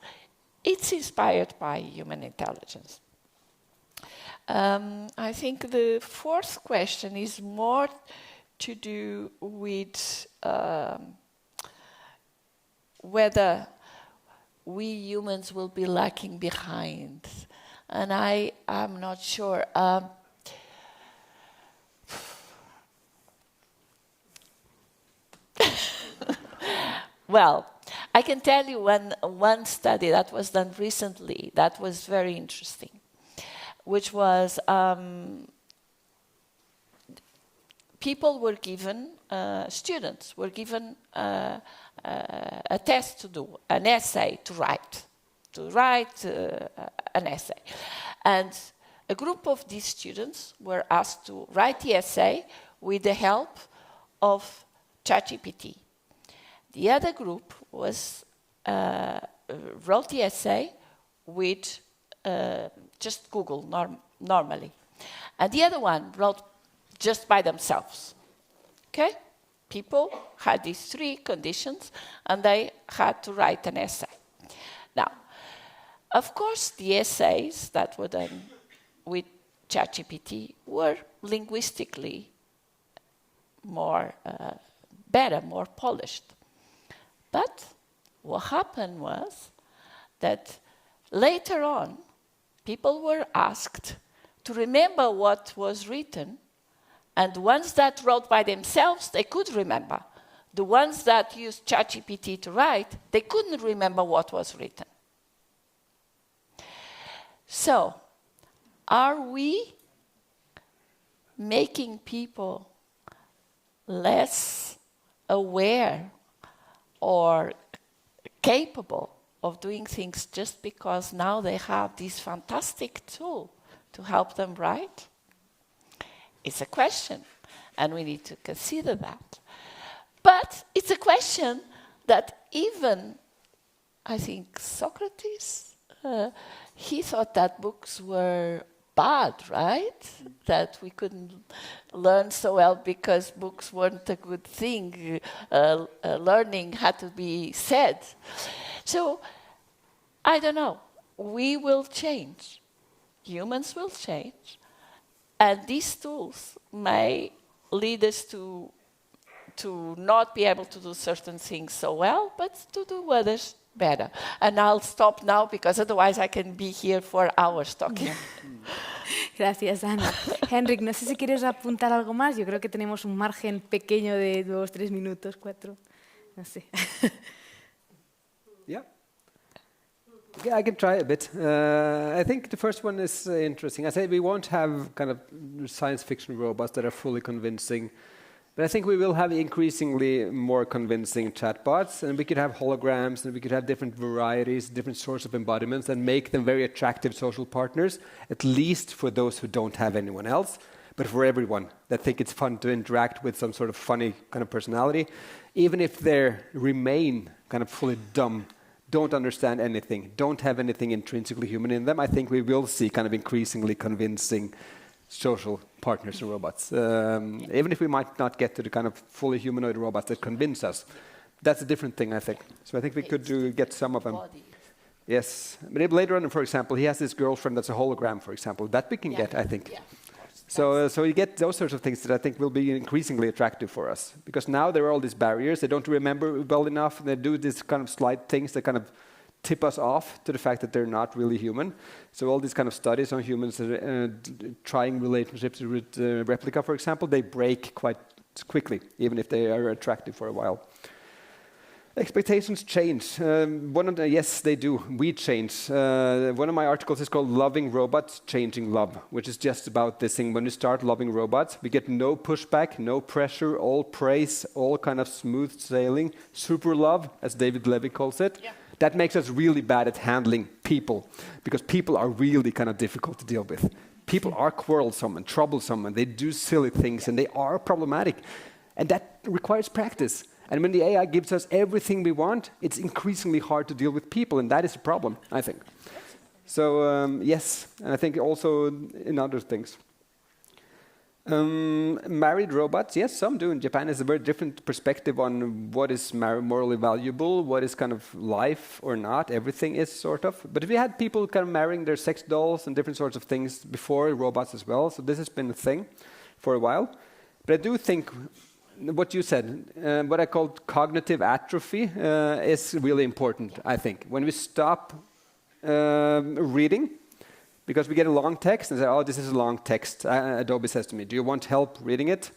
it's inspired by human intelligence. I think the fourth question is more to do with whether we humans will be lacking behind. And I'm not sure. Well, I can tell you one study that was done recently that was very interesting, which was people were given, students were given a test to do, an essay to write an essay. And a group of these students were asked to write the essay with the help of ChatGPT. The other group was wrote the essay with just Google normally. And the other one wrote just by themselves. Okay? People had these three conditions and they had to write an essay. Now, of course, the essays that were done with ChatGPT were linguistically better, more polished. But what happened was that later on, people were asked to remember what was written, and the ones that wrote by themselves, they could remember. The ones that used ChatGPT to write, they couldn't remember what was written. So, are we making people less aware or capable of doing things just because now they have this fantastic tool to help them write? It's a question, and we need to consider that. But it's a question that even, I think, Socrates, he thought that books were bad, right? That we couldn't learn so well because books weren't a good thing. Learning had to be said. So, I don't know. We will change. Humans will change. And these tools may lead us to not be able to do certain things so well, but to do others better. And I'll stop now because otherwise I can be here for hours talking. Gracias, Ana. Henrik, no sé si quieres apuntar algo más. Yo creo que tenemos un margen pequeño de 2, 3 minutos, 4. No sé. Yeah. Yeah, I can try a bit. I think the first one is interesting. I said we won't have kind of science fiction robots that are fully convincing, but I think we will have increasingly more convincing chatbots, and we could have holograms, and we could have different varieties, different sorts of embodiments, and make them very attractive social partners, at least for those who don't have anyone else, but for everyone that think it's fun to interact with some sort of funny kind of personality, even if they remain kind of fully dumb, don't understand anything, don't have anything intrinsically human in them. I think we will see kind of increasingly convincing social partners and robots. Even if we might not get to the kind of fully humanoid robots that convince us. That's a different thing, I think. So I think we could get some of them. Yes. But later on, for example, he has this girlfriend that's a hologram, for example. That we can get, I think. Yeah. So you get those sorts of things that I think will be increasingly attractive for us. Because now there are all these barriers. They don't remember well enough. And they do these kind of slight things that kind of tip us off to the fact that they're not really human. So all these kind of studies on humans trying relationships with replica, for example, they break quite quickly, even if they are attractive for a while. Expectations change. Yes, they do. We change. One of my articles is called Loving Robots, Changing Love, which is just about this thing. When we start loving robots, we get no pushback, no pressure, all praise, all kind of smooth sailing, super love, as David Levy calls it. Yeah. That makes us really bad at handling people, because people are really kind of difficult to deal with. People are quarrelsome and troublesome, and they do silly things, and they are problematic. And that requires practice. And when the AI gives us everything we want, it's increasingly hard to deal with people, and that is a problem, I think. So, yes, and I think also in other things. Married robots, yes, some do. In Japan, it's a very different perspective on what is morally valuable, what is kind of life or not. Everything is sort of. But if we had people kind of marrying their sex dolls and different sorts of things before robots as well, so this has been a thing for a while. But I do think what you said, what I call cognitive atrophy, is really important, I think. When we stop reading, because we get a long text and say, oh, this is a long text. Adobe says to me, do you want help reading it?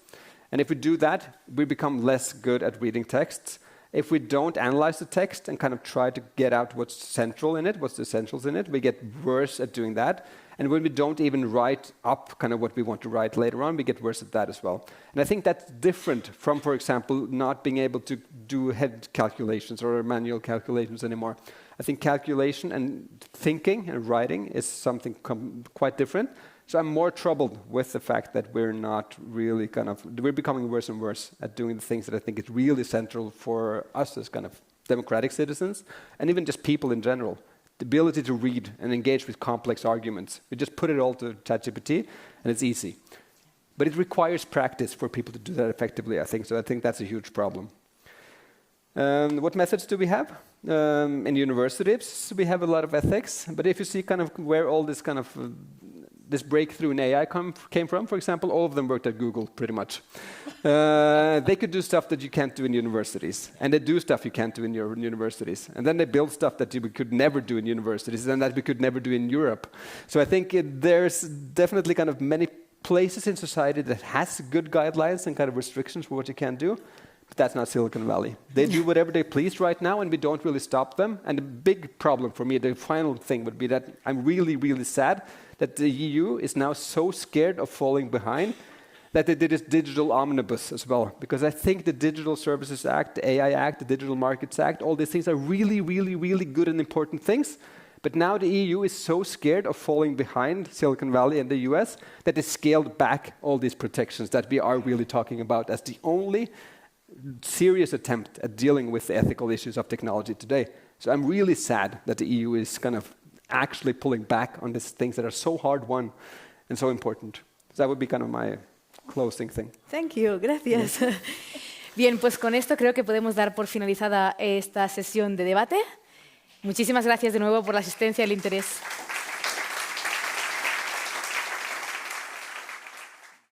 And if we do that, we become less good at reading texts. If we don't analyze the text and kind of try to get out what's central in it, what's the essentials in it, we get worse at doing that. And when we don't even write up kind of what we want to write later on, we get worse at that as well. And I think that's different from, for example, not being able to do head calculations or manual calculations anymore. I think calculation and thinking and writing is something quite different. So I'm more troubled with the fact that we're not really we're becoming worse and worse at doing the things that I think is really central for us as kind of democratic citizens, and even just people in general. The ability to read and engage with complex arguments. We just put it all to ChatGPT, and it's easy. But it requires practice for people to do that effectively, I think. So I think that's a huge problem. What methods do we have? In universities, we have a lot of ethics. But if you see kind of where all this kind of this breakthrough in AI came from, for example, all of them worked at Google, pretty much. They could do stuff that you can't do in universities. And they do stuff you can't do in your universities. And then they build stuff that you could never do in universities and that we could never do in Europe. So I think there's definitely kind of many places in society that has good guidelines and kind of restrictions for what you can do. But that's not Silicon Valley. They do whatever they please right now, and we don't really stop them. And the big problem for me, the final thing would be that I'm really, really sad that the EU is now so scared of falling behind that they did this digital omnibus as well. Because I think the Digital Services Act, the AI Act, the Digital Markets Act, all these things are really, really, really good and important things. But now the EU is so scared of falling behind Silicon Valley and the US that they scaled back all these protections that we are really talking about as the only serious attempt at dealing with the ethical issues of technology today. So I'm really sad that the EU is kind of actually pulling back on these things that are so hard-won and so important. So that would be kind of my closing thing. Thank you, gracias. Bien, pues con esto creo que podemos dar por finalizada esta sesión de debate. Muchísimas gracias de nuevo por la asistencia y el interés.